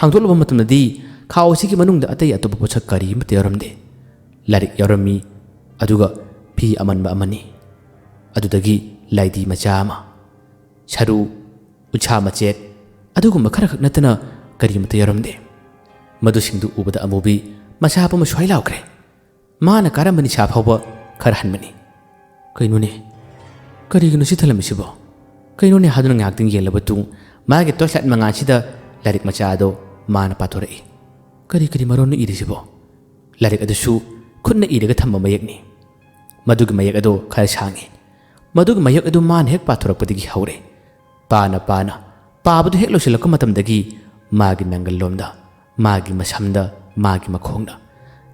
ꯍꯥꯡꯗꯣꯛꯂꯕ ꯃꯇꯝꯗꯗꯤ ꯈꯥꯎ ꯑꯁꯤꯒꯤ ꯃꯅꯨꯡꯗ ꯑꯇꯩ ꯑꯇꯣꯞꯄ ꯄꯣꯠꯁꯛ ꯀꯔꯤ ꯑꯃꯠꯇ ꯌꯥꯎꯔꯝꯗꯦ ꯂꯥꯏꯔꯤꯛ ꯌꯥꯎꯔꯝꯃꯤ ꯑꯗꯨꯒ ꯐꯤ ꯑꯃꯟꯕ ꯑꯃꯅꯤ ꯑꯗꯨꯗꯒꯤ ꯂꯥꯏꯗꯤ ꯃꯆꯥ ꯑꯃ ꯁꯔꯨ ꯎꯟꯁꯥ ꯃꯆꯦꯠ ꯑꯗꯨꯒꯨꯝꯕ ꯈꯔꯈꯛ ꯅꯠꯇꯅ ꯀꯔꯤꯃꯠꯇ ꯌꯥꯎꯔꯝꯗꯦ ꯃꯗꯨꯁꯤꯡꯗꯨ ꯎꯕꯗ ꯑꯃꯨꯕꯤ ꯃꯁꯥ ꯄꯨꯝꯕ ꯁ꯭ꯋꯥꯏ ꯂꯥꯎꯈ꯭ꯔꯦ ꯃꯥꯅ ꯀꯥꯔꯝꯕ ꯅꯤꯁꯥ ꯐꯥꯎꯕ ꯈꯔ ꯍꯟꯕꯅꯤ ꯀꯩꯅꯣꯅꯦ ꯀꯔꯤꯒꯤꯅꯣ ꯁꯤ ꯊꯜꯂꯝꯃꯤꯁꯤꯕꯣ ꯀꯩꯅꯣꯅꯦ ꯍꯥꯏꯗꯨꯅ ꯉꯥꯏꯍꯥꯛꯇꯪ ꯌꯦꯡꯂꯕ ꯇꯨꯡ ꯃꯥꯒꯤ ꯇꯣꯔꯆꯂꯥꯏꯠ ꯃꯉꯥꯜꯁꯤꯗ ꯂꯥꯏꯔꯤꯛ ꯃꯆꯥ ꯑꯗꯣ ꯃꯥꯅ ꯄꯥꯊꯣꯔꯛꯏ ꯀꯔꯤ ꯀꯔꯤ ꯃꯔꯣꯟꯅꯣ ꯏꯔꯤꯁꯤꯕꯣ ꯂꯥꯏꯔꯤꯛ ꯑꯗꯨꯁꯨ ꯈꯨꯠꯅ ꯏꯔꯒ ꯊꯝꯕ ꯃꯌꯦꯛꯅꯤ ꯃꯗꯨꯒꯤ ꯃꯌꯦꯛ ꯑꯗꯣ ꯈꯔ ꯁꯥꯡꯉꯤ ꯃꯗꯨꯒꯤ ꯃꯌꯦꯛ ꯑꯗꯨ ꯃꯥꯅ ꯍꯦꯛ ꯄꯥꯊꯣꯔꯛꯄꯗꯒꯤ ꯍꯧꯔꯦ ꯄꯥꯅ ꯄꯥꯕꯗꯨ ꯍꯦꯛ ꯂꯣꯏꯁꯤꯜꯂꯛꯄ ꯃꯇꯝꯗꯒꯤ ꯃꯥꯒꯤ ꯅꯪꯒꯜꯂꯣꯝꯗ ꯃꯥꯒꯤ ꯃꯁꯝꯗ ꯃꯥꯒꯤ ꯃꯈꯣꯡꯗ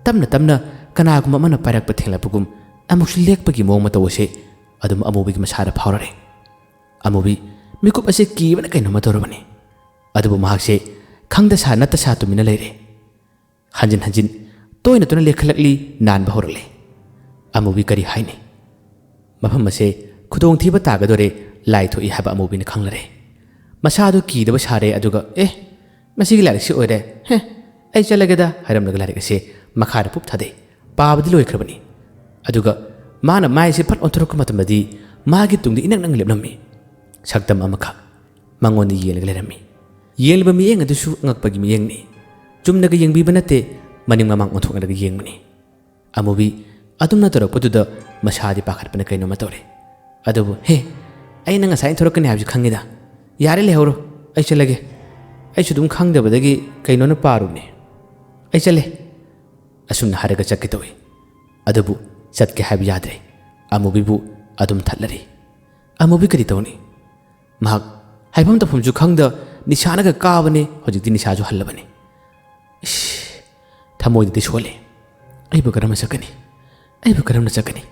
ꯇꯞꯅ ꯇꯞꯅ ꯀꯅꯥꯒꯨꯝꯕ ꯑꯃꯅ ꯄꯥꯏꯔꯛꯄ ꯊꯦꯡꯂꯛꯄꯒꯨꯝ ꯑꯃꯨꯛꯁꯨ ꯂꯦꯛꯄꯒꯤ ꯃꯑꯣꯡ ꯃꯇꯧ ꯑꯁꯤ ꯑꯗꯨꯝ ꯑꯃꯨꯕꯤꯒꯤ ꯃꯁꯥꯗ ꯐꯥꯎꯔꯔꯦ ꯑꯃꯨꯕꯤ ꯃꯤꯀꯨꯞ ꯑꯁꯤ ꯀꯤꯕꯅ ꯀꯩꯅꯣꯝꯃ ꯇꯧꯔꯕꯅꯤ ꯑꯗꯨꯕꯨ ꯃꯍꯥꯛꯁꯦ ꯈꯪꯗ ꯁꯥ ꯅꯠꯇ ꯁꯥ ꯇꯨꯃꯤꯟꯅ ꯂꯩꯔꯦ ꯍꯟꯖꯤꯟ ꯍꯟꯖꯤꯟ ꯇꯣꯏꯅ ꯇꯣꯏꯅ ꯂꯦꯛꯈꯠꯂꯛꯂꯤ ꯅꯥꯟꯕ ꯍꯧꯔꯛꯂꯦ ꯑꯃꯨꯕꯤ ꯀꯔꯤ ꯍꯥꯏꯅꯤ ꯃꯐꯝ ꯑꯁꯦ ꯈꯨꯗꯣꯡꯊꯤꯕ ꯇꯥꯒꯗꯣꯔꯦ ꯂꯥꯏ ꯊꯣꯛꯏ ꯍꯥꯏꯕ ꯑꯃꯨꯕꯤꯅ ꯈꯪꯂꯔꯦ ꯃꯁꯥꯗꯨ ꯀꯤꯗꯕ ꯁꯥꯔꯦ ꯑꯗꯨꯒ ꯃꯁꯤꯒꯤ ꯂꯥꯏꯔꯤꯛꯁꯤ ꯑꯣꯏꯔꯦ ꯑꯩ ꯆꯠꯂꯒꯦꯗ ꯍꯥꯏꯔꯝꯂꯒ ꯂꯥꯏꯔꯤꯛ ꯑꯁꯤ ꯃꯈꯥꯗ ꯄꯨꯞ ꯊꯥꯗꯩ ꯄꯥꯕꯗꯤ ꯂꯣꯏꯈ꯭ꯔꯕꯅꯤ ꯑꯗꯨꯒ ꯃꯥꯅ ꯃꯥꯏꯁꯦ ꯐꯠ ꯑꯣꯟꯊꯣꯔꯛꯄ ꯃꯇꯝꯗꯗꯤ ꯃꯥꯒꯤ ꯇꯨꯡꯗ ꯏꯅꯛ ꯅꯛꯅ ꯂꯦꯞꯂꯝꯃꯤ ꯁꯛꯇꯝ ꯑꯃꯈꯛ ꯃꯉꯣꯟꯗ ꯌꯦꯡꯂꯒ ꯂꯩꯔꯝꯃꯤ ꯌꯦꯡꯂꯤꯕ ꯃꯤꯠꯌꯦꯡ ꯑꯗꯨꯁꯨ ꯑꯉꯛꯄꯒꯤ ꯃꯤꯠꯌꯦꯡꯅꯤ ꯆꯨꯝꯅꯒ ꯌꯦꯡꯕꯤꯕ ꯅꯠꯇꯦ ꯃꯅꯤꯡ ꯃꯃꯥꯡ ꯑꯣꯟꯊꯣꯛꯅꯔꯒ ꯌꯦꯡꯕꯅꯤ ꯑꯃꯨꯕꯤ ꯑꯗꯨꯝꯅ ꯇꯧꯔꯛꯄꯗꯨꯗ ꯃꯁꯥꯗꯤ ꯄꯥꯈꯠꯄꯅ ꯀꯩꯅꯣꯝꯃ ꯇꯧꯔꯦ ꯑꯗꯨꯕꯨ ꯑꯩꯅ ꯉꯁꯥꯏ ꯊꯣꯔꯛꯀꯅꯤ ꯍꯥꯏꯕꯁꯤ ꯈꯪꯉꯤꯗ ꯌꯥꯔꯦ ꯂꯩꯍꯧꯔꯣ ꯑꯩ ꯆꯠꯂꯒꯦ ꯑꯩꯁꯨ ꯑꯗꯨꯝ ꯈꯪꯗꯕꯗꯒꯤ ꯀꯩꯅꯣꯅ ꯄꯥꯔꯨꯕꯅꯤ ꯑꯩ ꯆꯠꯂꯦ ꯑꯁꯨꯝꯅ ꯍꯥꯏꯔꯒ ꯆꯠꯀꯦ ꯇꯧꯏ ꯑꯗꯨꯕꯨ ꯆꯠꯀꯦ ꯍꯥꯏꯕ ꯌꯥꯗ꯭ꯔꯦ ꯑꯃꯨꯕꯤꯕꯨ ꯑꯗꯨꯝ ꯊꯠꯂꯔꯤ ꯑꯃꯨꯕꯤ ꯀꯔꯤ ꯇꯧꯅꯤ ꯃꯍꯥꯛ ꯍꯥꯏꯐꯝ ꯇꯧꯐꯝꯁꯨ ꯈꯪꯗ ꯅꯤꯁꯥꯅꯒ ꯀꯥꯕꯅꯦ ꯍꯧꯖꯤꯛꯇꯤ ꯅꯤꯁꯥꯁꯨ ꯍꯜꯂꯕꯅꯤ ꯊꯃꯣꯏꯗꯗꯤ ꯁꯣꯜꯂꯦ ꯑꯩꯕꯨ ꯀꯔꯝꯅ ꯆꯠꯀꯅꯤ ꯑꯩꯕꯨ ꯀꯔꯝꯅ ꯆꯠꯀꯅꯤ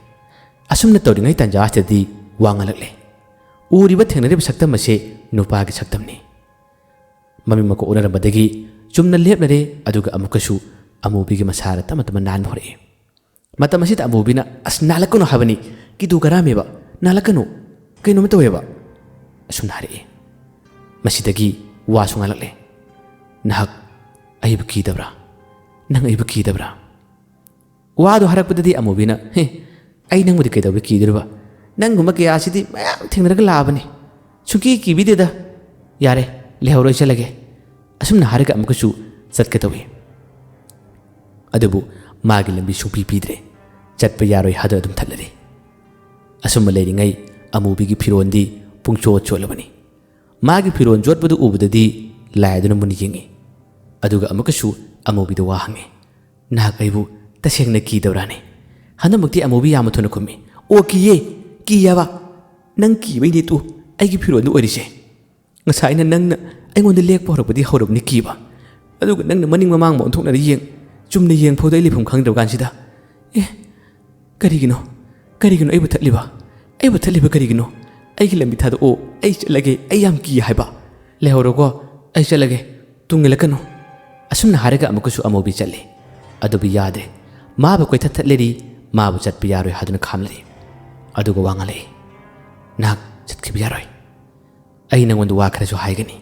ꯑꯁꯨꯝꯅ ꯇꯧꯔꯤꯉꯩ ꯇꯥꯟꯖꯥꯁꯤꯗꯗꯤ ꯋꯥ ꯉꯥꯡꯂꯛꯂꯦ ꯎꯔꯤꯕ ꯊꯦꯡꯅꯔꯤꯕ ꯁꯛꯇꯝ ꯑꯁꯤ ꯅꯨꯄꯥꯒꯤ ꯁꯛꯇꯝꯅꯤ ꯃꯃꯤꯠ ꯃꯀꯣꯛ ꯎꯅꯔꯝꯕꯗꯒꯤ ꯆꯨꯝꯅ ꯂꯦꯞꯂꯔꯦ ꯑꯗꯨꯒ ꯑꯃꯨꯛꯀꯁꯨ ꯑꯃꯨꯕꯤꯒꯤ ꯃꯁꯥꯗ ꯇꯞꯅ ꯇꯞꯅ ꯅꯥꯟꯕ ꯍꯧꯔꯛꯏ ꯃꯇꯝ ꯑꯁꯤꯗ ꯑꯃꯨꯕꯤꯅ ꯑꯁ ꯅꯥꯜꯂꯛꯀꯅꯨ ꯍꯥꯏꯕꯅꯤ ꯀꯤꯗꯨ ꯀꯔꯥꯝꯃꯦꯕ ꯅꯥꯜꯂꯛꯀꯅꯨ ꯀꯩꯅꯣꯝ ꯇꯧꯋꯦꯕ ꯑꯁꯨꯝꯅ ꯍꯥꯏꯔꯛꯏ ꯃꯁꯤꯗꯒꯤ ꯋꯥꯁꯨ ꯉꯥꯡꯂꯛꯂꯦ ꯅꯍꯥꯛ ꯑꯩꯕꯨ ꯀꯤꯗꯕ꯭ꯔꯥ ꯅꯪ ꯑꯩꯕꯨ ꯀꯤꯗꯕ꯭ꯔꯥ ꯋꯥꯗꯣ ꯍꯥꯏꯔꯛꯄꯗꯗꯤ ꯑꯃꯨꯕꯤꯅ ꯑꯩ ꯅꯪꯕꯨꯗꯤ ꯀꯩꯗꯧꯕ ꯀꯤꯗꯣꯔꯤꯕ ꯅꯪꯒꯨꯝꯕ ꯀꯌꯥꯁꯤꯗꯤ ꯃꯌꯥꯝ ꯊꯦꯡꯅꯔꯒ ꯂꯥꯛꯑꯕꯅꯤ ꯁꯨꯡꯀꯤ ꯀꯤꯕꯤꯗꯦꯗ ꯌꯥꯔꯦ ꯂꯩꯍꯧꯔꯣꯏ ꯆꯠꯂꯒꯦ ꯑꯁꯨꯝꯅ ꯍꯥꯏꯔꯒ ꯑꯃꯨꯛꯀꯁꯨ ꯆꯠꯀꯦ ꯇꯧꯏ ꯑꯗꯨꯕꯨ ꯃꯥꯒꯤ ꯂꯝꯕꯤ ꯁꯨꯡꯄꯤ ꯄꯤꯗ꯭ꯔꯦ ꯆꯠꯄ ꯌꯥꯔꯣꯏ ꯍꯥꯏꯗꯨꯅ ꯑꯗꯨꯝ ꯊꯠꯂꯔꯤ ꯑꯁꯨꯝꯕ ꯂꯩꯔꯤꯉꯩ ꯑꯃꯨꯕꯤꯒꯤ ꯐꯤꯔꯣꯟꯗꯤ ꯄꯨꯡꯆꯣꯠ ꯆꯣꯠꯂꯕꯅꯤ ꯃꯥꯒꯤ ꯐꯤꯔꯣꯟ ꯆꯣꯠꯄꯗꯨ ꯎꯕꯗꯗꯤ ꯂꯥꯏꯗꯨꯅ ꯃꯨꯟꯅ ꯌꯦꯡꯉꯤ ꯑꯗꯨꯒ ꯑꯃꯨꯛꯀꯁꯨ ꯑꯃꯨꯕꯤꯗ ꯋꯥ ꯍꯪꯉꯤ ꯅꯍꯥꯛ ꯑꯩꯕꯨ ꯇꯁꯦꯡꯅ ꯀꯤꯗꯕ꯭ꯔꯥꯅꯦ ꯍꯟꯗꯛꯃꯛꯇꯤ ꯑꯃꯨꯕꯤ ꯌꯥꯝꯅ ꯊꯨꯅ ꯈꯨꯝꯃꯤ ꯑꯣ ꯀꯤꯌꯦ ꯀꯤꯌꯦꯕ ꯅꯪ ꯀꯤꯕꯩꯅꯦ ꯇꯨ ꯑꯩꯒꯤ ꯐꯤꯔꯣꯟꯗꯨ ꯑꯣꯏꯔꯤꯁꯦ ꯉꯁꯥꯏꯅ ꯅꯪꯅ ꯑꯩꯉꯣꯟꯗ ꯂꯦꯛꯄ ꯍꯧꯔꯛꯄꯗꯤ ꯍꯧꯔꯕꯅꯤ ꯀꯤꯕ ꯑꯗꯨꯒ ꯅꯪꯅ ꯃꯅꯤꯡ ꯃꯃꯥꯡ ꯑꯣꯟꯊꯣꯛꯅꯔ ꯆꯨꯝꯅ ꯌꯦꯡꯐꯧꯗ ꯑꯩ ꯂꯩꯐꯝ ꯈꯪꯗ꯭ꯔꯕ ꯀꯥꯟꯁꯤꯗ ꯀꯔꯤꯒꯤꯅꯣ ꯑꯩꯕꯨ ꯊꯠꯂꯤꯕ ꯀꯔꯤꯒꯤꯅꯣ ꯑꯩꯒꯤ ꯂꯝꯕꯤ ꯊꯥꯗꯣꯛꯑꯣ ꯑꯩ ꯆꯠꯂꯒꯦ ꯑꯩ ꯌꯥꯝ ꯀꯤ ꯍꯥꯏꯕ ꯂꯩꯍꯧꯔꯣꯀꯣ ꯑꯩ ꯆꯠꯂꯒꯦ ꯇꯨꯡꯏꯜꯂꯛꯀꯅꯨ ꯑꯁꯨꯝꯅ ꯍꯥꯏꯔꯒ ꯑꯃꯨꯛꯀꯁꯨ ꯑꯃꯨꯕꯤ ꯆꯠꯂꯦ ꯑꯗꯨꯕꯨ ꯌꯥꯗ꯭ꯔꯦ ꯃꯥꯕꯨ ꯀꯣꯏꯊꯠ ꯊꯠꯂꯔꯤ ꯃꯥꯕꯨ ꯆꯠꯄ ꯌꯥꯔꯣꯏ ꯍꯥꯏꯗꯨꯅ ꯈꯥꯝꯂꯔꯤ ꯑꯗꯨꯒ ꯋꯥ ꯉꯥꯡꯂꯛꯏ ꯅꯍꯥꯛ ꯆꯠꯈꯤꯕ ꯌꯥꯔꯣꯏ ꯑꯩ ꯅꯪꯉꯣꯟꯗ ꯋꯥ ꯈꯔꯁꯨ ꯍꯥꯏꯒꯅꯤ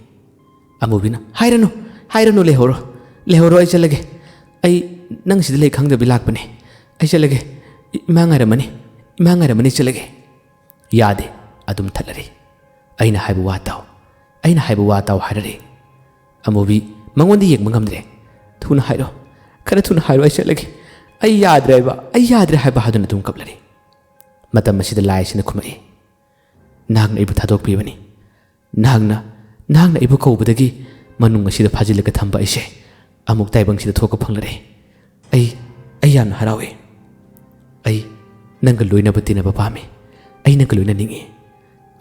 ꯑꯃꯨꯕꯤꯅ ꯍꯥꯏꯔꯅꯨ ꯂꯩꯍꯧꯔꯣ ꯑꯩ ꯆꯠꯂꯒꯦ ꯑꯩ ꯅꯪ ꯁꯤꯗ ꯂꯩ ꯈꯪꯗꯕꯤ ꯂꯥꯛꯄꯅꯦ ꯑꯩ ꯆꯠꯂꯒꯦ ꯏꯃꯥ ꯉꯥꯏꯔꯝꯃꯅꯤ ꯆꯠꯂꯒꯦ ꯌꯥꯗꯦ ꯑꯗꯨꯝ ꯊꯠꯂꯔꯤ ꯑꯩꯅ ꯍꯥꯏꯕ ꯋꯥ ꯇꯥꯎ ꯍꯥꯏꯔꯔꯤ ꯑꯃꯨꯕꯤ ꯃꯉꯣꯟꯗ ꯌꯦꯡꯕ ꯉꯝꯗ꯭ꯔꯦ ꯊꯨꯅ ꯍꯥꯏꯔꯣ ꯈꯔ ꯊꯨꯅ ꯍꯥꯏꯔꯣ ꯑꯩ ꯆꯠꯂꯒꯦ ꯑꯩ ꯌꯥꯗ꯭ꯔꯦ ꯍꯥꯏꯕ ꯍꯥꯏꯗꯨꯅ ꯑꯗꯨꯝ ꯀꯞꯂꯔꯤ ꯃꯇꯝ ꯑꯁꯤꯗ ꯂꯥꯏꯁꯤꯅ ꯈꯨꯝꯃꯛꯏ ꯅꯍꯥꯛꯅ ꯑꯩꯕꯨ ꯊꯥꯗꯣꯛꯄꯤꯕꯅꯤ ꯅꯍꯥꯛꯅ ꯑꯩꯕꯨ ꯀꯧꯕꯗꯒꯤ ꯃꯅꯨꯡ ꯑꯁꯤꯗ ꯐꯥꯖꯤꯜꯂꯒ ꯊꯝꯕ ꯑꯩꯁꯦ ꯑꯃꯨꯛ ꯇꯥꯏꯕꯪꯁꯤꯗ ꯊꯣꯛꯄ ꯐꯪꯂꯔꯦ ꯑꯩ ꯌꯥꯝꯅ ꯍꯔꯥꯎꯏ ꯑꯩ ꯅꯪꯒ ꯂꯣꯏꯅꯕ ꯇꯤꯟꯅꯕ ꯄꯥꯝꯃꯤ ꯑꯩ ꯅꯪꯒ ꯂꯣꯏꯅꯅꯤꯡꯉꯤ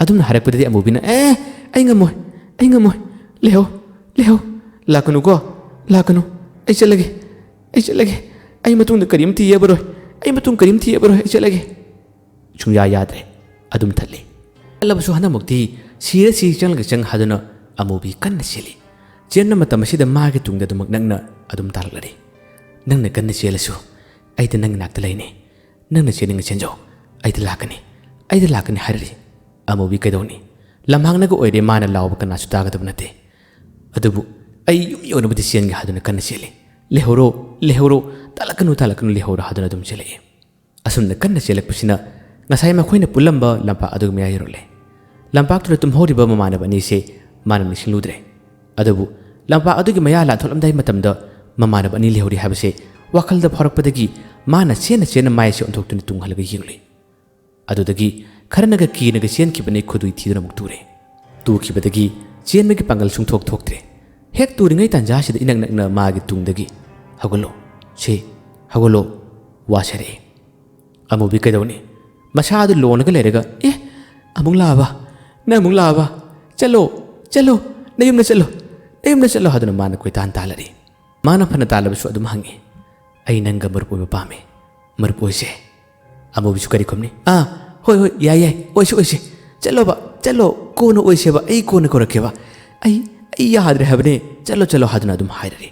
ꯑꯗꯨꯝꯅ ꯍꯥꯏꯔꯛꯄꯗꯗꯤ ꯑꯃꯨꯕꯤꯅ ꯑꯩ ꯉꯝꯃꯣꯏ ꯂꯩꯍꯧ ꯂꯥꯛꯀꯅꯨꯀꯣ ꯑꯩ ꯆꯠꯂꯒꯦ ꯑꯩ ꯃꯇꯨꯡꯗ ꯀꯔꯤꯝꯇ ꯌꯦꯕꯔꯣꯏ ꯑꯩ ꯆꯠꯂꯒꯦ ꯁꯨꯡꯌꯥ ꯌꯥꯗ꯭ꯔꯦ ꯑꯗꯨꯝ ꯊꯠꯂꯤ ꯊꯠꯂꯕꯁꯨ ꯍꯟꯗꯛꯃꯛꯇꯤ ꯁꯤꯔ ꯆꯪꯂꯒ ꯍꯥꯏꯗꯨꯅ ꯑꯃꯨꯕꯤ ꯀꯟꯅ ꯆꯦꯜꯂꯤ ꯆꯦꯟꯕ ꯃꯇꯝ ꯑꯁꯤꯗ ꯃꯥꯒꯤ ꯇꯨꯡꯗ ꯑꯗꯨꯃꯛ ꯅꯪꯅ ꯑꯗꯨꯝ ꯇꯥꯔꯛꯂꯔꯤ ꯅꯪꯅ ꯀꯟꯅ ꯆꯦꯜꯂꯁꯨ ꯑꯩꯗ ꯅꯪꯒꯤ ꯅꯥꯛꯇ ꯂꯩꯅꯤ ꯅꯪꯅ ꯆꯦꯟꯅꯤꯡꯉ ꯆꯦꯟꯖꯧ ꯑꯩꯗ ꯂꯥꯛꯀꯅꯤ ꯍꯥꯏꯔꯤ ꯑꯃꯨꯕꯤ ꯀꯩꯗꯧꯅꯤ ꯂꯝꯍꯥꯡꯅꯒ ꯑꯣꯏꯔꯦ ꯃꯥꯅ ꯂꯥꯎꯕ ꯀꯅꯥꯁꯨ ꯇꯥꯒꯗꯕ ꯅꯠꯇꯦ ꯑꯗꯨꯕꯨ ꯑꯩ ꯌꯨꯝ ꯌꯧꯅꯕꯗꯤ ꯆꯦꯟꯒꯦ ꯍꯥꯏꯗꯨꯅ ꯀꯟꯅ ꯆꯦꯜꯂꯤ ꯂꯩꯍꯧꯔꯣ ꯇꯥꯜꯂꯛꯀꯅꯨ ꯂꯩꯍꯧꯔꯣ ꯍꯥꯏꯗꯨꯅ ꯑꯗꯨꯝ ꯆꯦꯜꯂꯛꯏ ꯑꯁꯨꯝꯅ ꯀꯟꯅ ꯆꯦꯜꯂꯛꯄꯁꯤꯅ ꯉꯁꯥꯏ ꯃꯈꯣꯏꯅ ꯄꯨꯜꯂꯝꯕ ꯂꯝꯄꯥꯛ ꯑꯗꯨꯒ ꯃꯌꯥ ꯌꯧꯔꯛꯂꯦ ꯂꯝꯄꯥꯛꯇꯨꯗ ꯇꯨꯝꯍꯧꯔꯤꯕ ꯃꯃꯥꯟꯅꯕ ꯑꯅꯤꯁꯦ ꯃꯥꯅ ꯅꯤꯡꯁꯤꯡꯂꯨꯗ꯭ꯔꯦ ꯑꯗꯨꯕꯨ ꯂꯝꯄꯥꯛ ꯑꯗꯨꯒꯤ ꯃꯌꯥ ꯂꯥꯟꯊꯣꯛꯂꯝꯗꯥꯏ ꯃꯇꯝꯗ ꯃꯃꯥꯟꯅꯕ ꯑꯅꯤ ꯂꯩꯍꯧꯔꯤ ꯍꯥꯏꯕꯁꯦ ꯋꯥꯈꯜꯗ ꯐꯥꯎꯔꯛꯄꯗꯒꯤ ꯃꯥꯅ ꯆꯦꯟꯅ ꯃꯥꯏꯁꯦ ꯑꯣꯟꯊꯣꯛꯇꯨꯅ ꯇꯨꯡꯍꯜꯂꯒ ꯌꯦꯡꯂꯨꯏ ꯑꯗꯨꯗꯒꯤ ꯈꯔꯅꯒ ꯀꯤꯅꯒ ꯆꯦꯟꯈꯤꯕꯅꯤ ꯈꯨꯗꯨꯏ ꯊꯤꯗꯨꯅ ꯑꯃꯨꯛ ꯇꯨꯔꯦ ꯇꯨꯈꯤꯕꯗꯒꯤ ꯆꯦꯟꯕꯒꯤ ꯄꯥꯡꯒꯜ ꯁꯨꯡꯊꯣꯛ ꯊꯣꯛꯇ꯭ꯔꯦ ꯍꯦꯛ ꯇꯨꯔꯤꯉꯩ ꯇꯥꯟꯖꯥꯁꯤꯗ ꯏꯅꯛ ꯅꯛꯅ ꯃꯥꯒꯤ ꯇꯨꯡꯗꯒꯤ ꯍꯧꯒꯠꯂꯣ ꯋꯥ ꯁꯥꯔꯛꯏ ꯑꯃꯨꯕꯤ ꯀꯩꯗꯧꯅꯤ ꯃꯁꯥꯗꯨ ꯂꯣꯟꯂꯒ ꯂꯩꯔꯒ ꯑꯃꯨꯛ ꯂꯥꯛꯑꯕ ꯆꯠꯂꯣ ꯅꯌꯨꯝꯗ ꯆꯠꯂꯣ ꯍꯥꯏꯗꯨꯅ ꯃꯥꯅ ꯀꯣꯏꯇꯥꯟ ꯇꯥꯜꯂꯔꯤ ꯃꯥꯅ ꯐꯅ ꯇꯥꯜꯂꯕꯁꯨ ꯑꯗꯨꯝ ꯍꯪꯉꯤ ꯑꯩ ꯅꯪꯒ ꯃꯔꯨꯞ ꯑꯣꯏꯕ ꯄꯥꯝꯃꯦ ꯃꯔꯨꯞ ꯑꯣꯏꯁꯦ ꯑꯃꯨꯕꯤꯁꯨ ꯀꯔꯤ ꯈꯨꯝꯅꯤ ꯍꯣꯏ ꯌꯥꯏ ꯑꯣꯏꯁꯦ ꯆꯠꯂꯣ ꯀꯣꯟꯅ ꯑꯣꯏꯁꯦꯕ ꯑꯩ ꯀꯣꯟꯅ ꯀꯧꯔꯛꯀꯦꯕ ꯑꯩ ꯌꯥꯗ꯭ꯔꯦ ꯍꯥꯏꯕꯅꯦ ꯆꯠꯂꯣ ꯍꯥꯏꯗꯨꯅ ꯑꯗꯨꯝ ꯍꯥꯏꯔꯔꯤ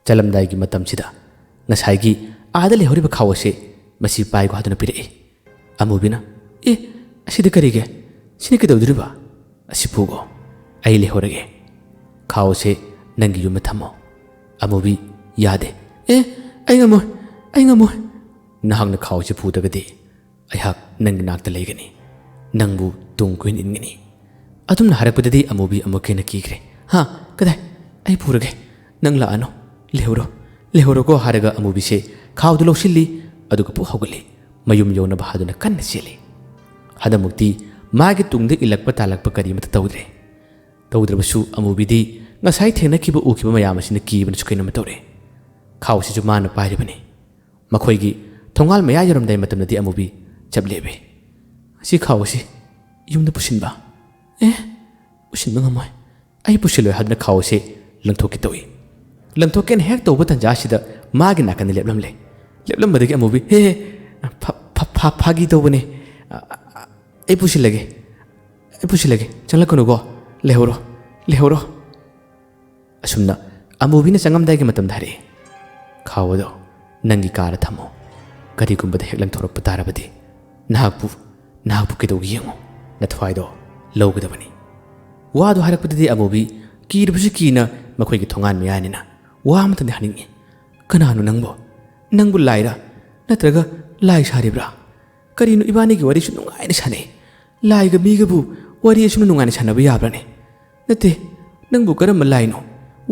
ꯆꯠꯂꯝꯗꯥꯏꯒꯤ ꯃꯇꯝꯁꯤꯗ ꯉꯁꯥꯏꯒꯤ ꯑꯥꯗ ꯂꯩꯍꯧꯔꯤꯕ ꯈꯥꯎ ꯑꯁꯤ ꯃꯁꯤ ꯄꯥꯏꯒꯣ ꯍꯥꯏꯗꯨꯅ ꯄꯤꯔꯛꯏ ꯑꯃꯨꯕꯤꯅ ꯑꯁꯤꯗ ꯀꯔꯤꯒꯦ ꯁꯤꯅ ꯀꯩꯗꯧꯗꯣꯔꯤꯕ ꯑꯁꯤ ꯄꯨꯒꯣ ꯑꯩ ꯂꯩꯍꯧꯔꯒꯦ ꯈꯥꯎ ꯑꯁꯤ ꯅꯪꯒꯤ ꯌꯨꯝꯗ ꯊꯝꯃꯣ ꯑꯃꯨꯕꯤ ꯌꯥꯗꯦ ꯑꯩ ꯉꯝꯃꯣꯏ ꯅꯍꯥꯛꯅ ꯈꯥꯎ ꯑꯁꯤ ꯄꯨꯗ꯭ꯔꯒꯗꯤ ꯑꯩꯍꯥꯛ ꯅꯪꯒꯤ ꯅꯥꯛꯇ ꯂꯩꯒꯅꯤ ꯅꯪꯕꯨ ꯇꯨꯡ ꯀꯣꯏꯅ ꯏꯟꯒꯅꯤ ꯑꯗꯨꯝꯅ ꯍꯥꯏꯔꯛꯄꯗꯗꯤ ꯑꯃꯨꯕꯤ ꯑꯃꯨꯛ ꯍꯦꯟꯅ ꯀꯤꯈ꯭ꯔꯦ ꯀꯗꯥꯏ ꯑꯩ ꯄꯨꯔꯒꯦ ꯅꯪ ꯂꯥꯛꯑꯅꯨ ꯂꯩꯍꯧꯔꯣꯀꯣ ꯍꯥꯏꯔꯒ ꯑꯃꯨꯕꯤꯁꯦ ꯈꯥꯎꯗꯨ ꯂꯧꯁꯤꯜꯂꯤ ꯑꯗꯨꯒ ꯄꯨꯛ ꯍꯧꯒꯠꯂꯤ ꯃꯌꯨꯝ ꯌꯧꯅꯕ ꯍꯥꯏꯗꯨꯅ ꯀꯟꯅ ꯆꯦꯜꯂꯤ ꯍꯟꯗꯛꯃꯨꯛꯇꯤ ꯃꯥꯒꯤ ꯇꯨꯡꯗ ꯏꯜꯂꯛꯄ ꯇꯥꯜꯂꯛꯄ ꯀꯔꯤꯃꯠꯇ ꯇꯧꯗ꯭ꯔꯕꯁꯨ ꯑꯃꯨꯕꯤꯗꯤ ꯉꯁꯥꯏ ꯊꯦꯡꯅꯈꯤꯕ ꯎꯈꯤꯕ ꯃꯌꯥꯝ ꯑꯁꯤꯅ ꯀꯤꯕꯅꯁꯨ ꯀꯩꯅꯣꯝꯃ ꯇꯧꯔꯦ ꯈꯥꯎꯁꯤꯁꯨ ꯃꯥꯅ ꯄꯥꯏꯔꯤꯕꯅꯤ ꯃꯈꯣꯏꯒꯤ ꯊꯣꯡꯒꯥꯜ ꯃꯌꯥ ꯌꯧꯔꯝꯗꯥꯏ ꯃꯇꯝꯗꯗꯤ ꯑꯃꯨꯕꯤ ꯆꯞ ꯂꯦꯞꯄꯦ ꯑꯁꯤ ꯈꯥꯎ ꯑꯁꯤ ꯌꯨꯝꯗ ꯄꯨꯁꯤꯟꯕ ꯄꯨꯁꯤꯟꯕ ꯉꯝꯃꯣꯏ ꯑꯩ ꯄꯨꯁꯤꯜꯂꯣꯏ ꯍꯥꯏꯗꯨꯅ ꯈꯥꯎ ꯑꯁꯤ ꯂꯪꯊꯣꯛꯀꯦ ꯇꯧꯏ ꯂꯪꯊꯣꯛꯀꯦꯅ ꯍꯦꯛ ꯇꯧꯕ ꯇꯟꯖꯥꯁꯤꯗ ꯃꯥꯒꯤ ꯅꯥꯀꯟꯗ ꯂꯦꯞꯂꯝꯕꯗꯒꯤ ꯑꯃꯨꯕꯤ ꯐꯥꯒꯤ ꯇꯧꯕꯅꯦ ꯑꯩ ꯄꯨꯁꯤꯜꯂꯒꯦ ꯆꯪꯂꯛꯀꯅꯨꯀꯣ ꯂꯩꯍꯧꯔꯣ ꯑꯁꯨꯝꯅ ꯑꯃꯨꯕꯤꯅ ꯆꯪꯉꯝꯗꯥꯏꯒꯤ ꯃꯇꯝꯗ ꯍꯥꯏꯔꯛꯏ ꯈꯥꯎ ꯑꯗꯣ ꯅꯪꯒꯤ ꯀꯥꯗ ꯊꯝꯃꯣ ꯀꯔꯤꯒꯨꯝꯕꯗ ꯍꯦꯛ ꯂꯪꯊꯣꯔꯛꯄ ꯇꯥꯔꯕꯗꯤ ꯅꯍꯥꯛꯄꯨ ꯀꯩꯗꯧꯒꯦ ꯌꯦꯡꯉꯣ ꯅꯊ꯭ꯋꯥꯏꯗꯣ ꯂꯧꯒꯗꯕꯅꯤ ꯋꯥꯗꯣ ꯍꯥꯏꯔꯛꯄꯗꯗꯤ ꯑꯃꯨꯕꯤ ꯀꯤꯔꯕꯁꯨ ꯀꯤꯅ ꯃꯈꯣꯏꯒꯤ ꯊꯣꯡꯒꯥꯟ ꯃꯌꯥꯅꯤꯅ ꯋꯥ ꯑꯃꯇꯪꯗꯤ ꯍꯥꯏꯅꯤꯡꯉꯤ ꯀꯅꯥꯅꯣ ꯅꯪꯕꯨ ꯂꯥꯏꯔꯥ ꯅꯠꯇ꯭ꯔꯒ ꯂꯥꯏ ꯁꯥꯔꯤꯕ꯭ꯔꯥ ꯀꯔꯤꯅꯣ ꯏꯕꯥꯅꯤꯒꯤ ꯋꯥꯔꯤꯁꯨ ꯅꯨꯡꯉꯥꯏꯅ ꯁꯥꯟꯅꯩ ꯂꯥꯏꯒ ꯃꯤꯒꯕꯨ ꯋꯥꯔꯤ ꯑꯁꯨꯝꯅ ꯅꯨꯡꯉꯥꯏꯅ ꯁꯥꯟꯅꯕ ꯌꯥꯕ꯭ꯔꯥꯅꯦ ꯅꯠꯇꯦ ꯅꯪꯕꯨ ꯀꯔꯝꯕ ꯂꯥꯏꯅꯣ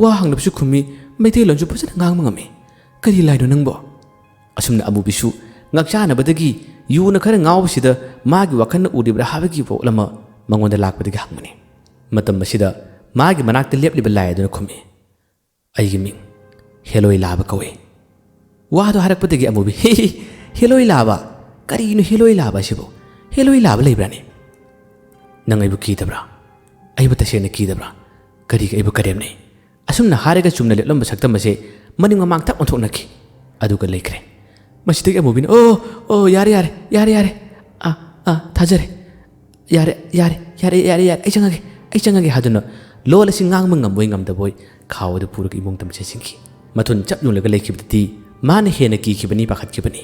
ꯋꯥ ꯍꯪꯂꯕꯁꯨ ꯈꯨꯝꯃꯤ ꯃꯩꯇꯩꯂꯣꯟꯁꯨ ꯐꯖꯅ ꯉꯥꯡꯕ ꯉꯝꯃꯤ ꯀꯔꯤ ꯂꯥꯏꯅꯣ ꯅꯪꯕꯣ ꯑꯁꯨꯝꯅ ꯑꯃꯨꯕꯤꯁꯨ ꯉꯛꯆꯥꯅꯕꯗꯒꯤ ꯌꯨꯅ ꯈꯔ ꯉꯥꯎꯕꯁꯤꯗ ꯃꯥꯒꯤ ꯋꯥꯈꯜꯅ ꯎꯔꯤꯕ꯭ꯔꯥ ꯍꯥꯏꯕꯒꯤ ꯄꯣꯠ ꯑꯃ ꯃꯉꯣꯟꯗ ꯂꯥꯛꯄꯗꯒꯤ ꯍꯪꯕꯅꯤ ꯃꯇꯝ ꯑꯁꯤꯗ ꯃꯥꯒꯤ ꯃꯅꯥꯛꯇ ꯂꯦꯞꯂꯤꯕ ꯂꯥꯏ ꯑꯗꯨꯅ ꯈꯨꯝꯃꯤ ꯑꯩꯒꯤ ꯃꯤꯡ ꯍꯦꯂꯣꯏ ꯂꯥꯕ ꯀꯧꯏ ꯋꯥꯗꯣ ꯍꯥꯏꯔꯛꯄꯗꯒꯤ ꯑꯃꯨꯕꯤ ꯍꯦꯂꯣꯏ ꯂꯥꯕ ꯀꯔꯤꯅꯣ ꯍꯦꯂꯣꯏ ꯂꯥꯕ ꯑꯁꯤꯕꯨ ꯍꯦꯂꯣꯏ ꯂꯥꯕ ꯂꯩꯕ꯭ꯔꯥꯅꯦ ꯅꯪ ꯑꯩꯕꯨ ꯀꯤꯗꯕ꯭ꯔꯥ ꯑꯩꯕꯨꯇꯁꯦꯡꯅ ꯀꯤꯗꯕ꯭ꯔꯥ ꯀꯔꯤꯒꯤ ꯑꯩꯕꯨ ꯀꯔꯦꯝꯅꯩ ꯑꯁꯨꯝꯅ ꯍꯥꯏꯔꯒ ꯆꯨꯝꯅ ꯂꯦꯞꯂꯝꯕ ꯁꯛꯇꯝ ꯑꯁꯦ ꯃꯅꯤꯡ ꯃꯃꯥꯡ ꯊꯛ ꯑꯣꯟꯊꯣꯛꯅꯈꯤ ꯑꯗꯨꯒ ꯂꯩꯈ꯭ꯔꯦ ꯃꯁꯤꯗꯒꯤ ꯑꯃꯨꯕꯤꯅ ꯌꯥꯔꯦ ꯊꯥꯖꯔꯦ ꯌꯥꯔꯦ ꯑꯩ ꯆꯪꯉꯒꯦ ꯍꯥꯏꯗꯨꯅ ꯂꯣꯜ ꯑꯁꯤ ꯉꯥꯡꯕ ꯉꯝꯕꯣꯏ ꯉꯝꯗꯕꯣꯏ ꯈꯥꯎ ꯑꯗꯨ ꯄꯨꯔꯒ ꯏꯃꯨꯡꯗ ꯆꯪꯁꯤꯟꯈꯤ ꯃꯊꯨꯟ ꯆꯞ ꯌꯨꯡꯂꯒ ꯂꯩꯈꯤꯕꯗꯗꯤ ꯃꯥꯅ ꯍꯦꯟꯅ ꯀꯤꯈꯤꯕꯅꯤ ꯄꯥꯈꯠꯈꯤꯕꯅꯤ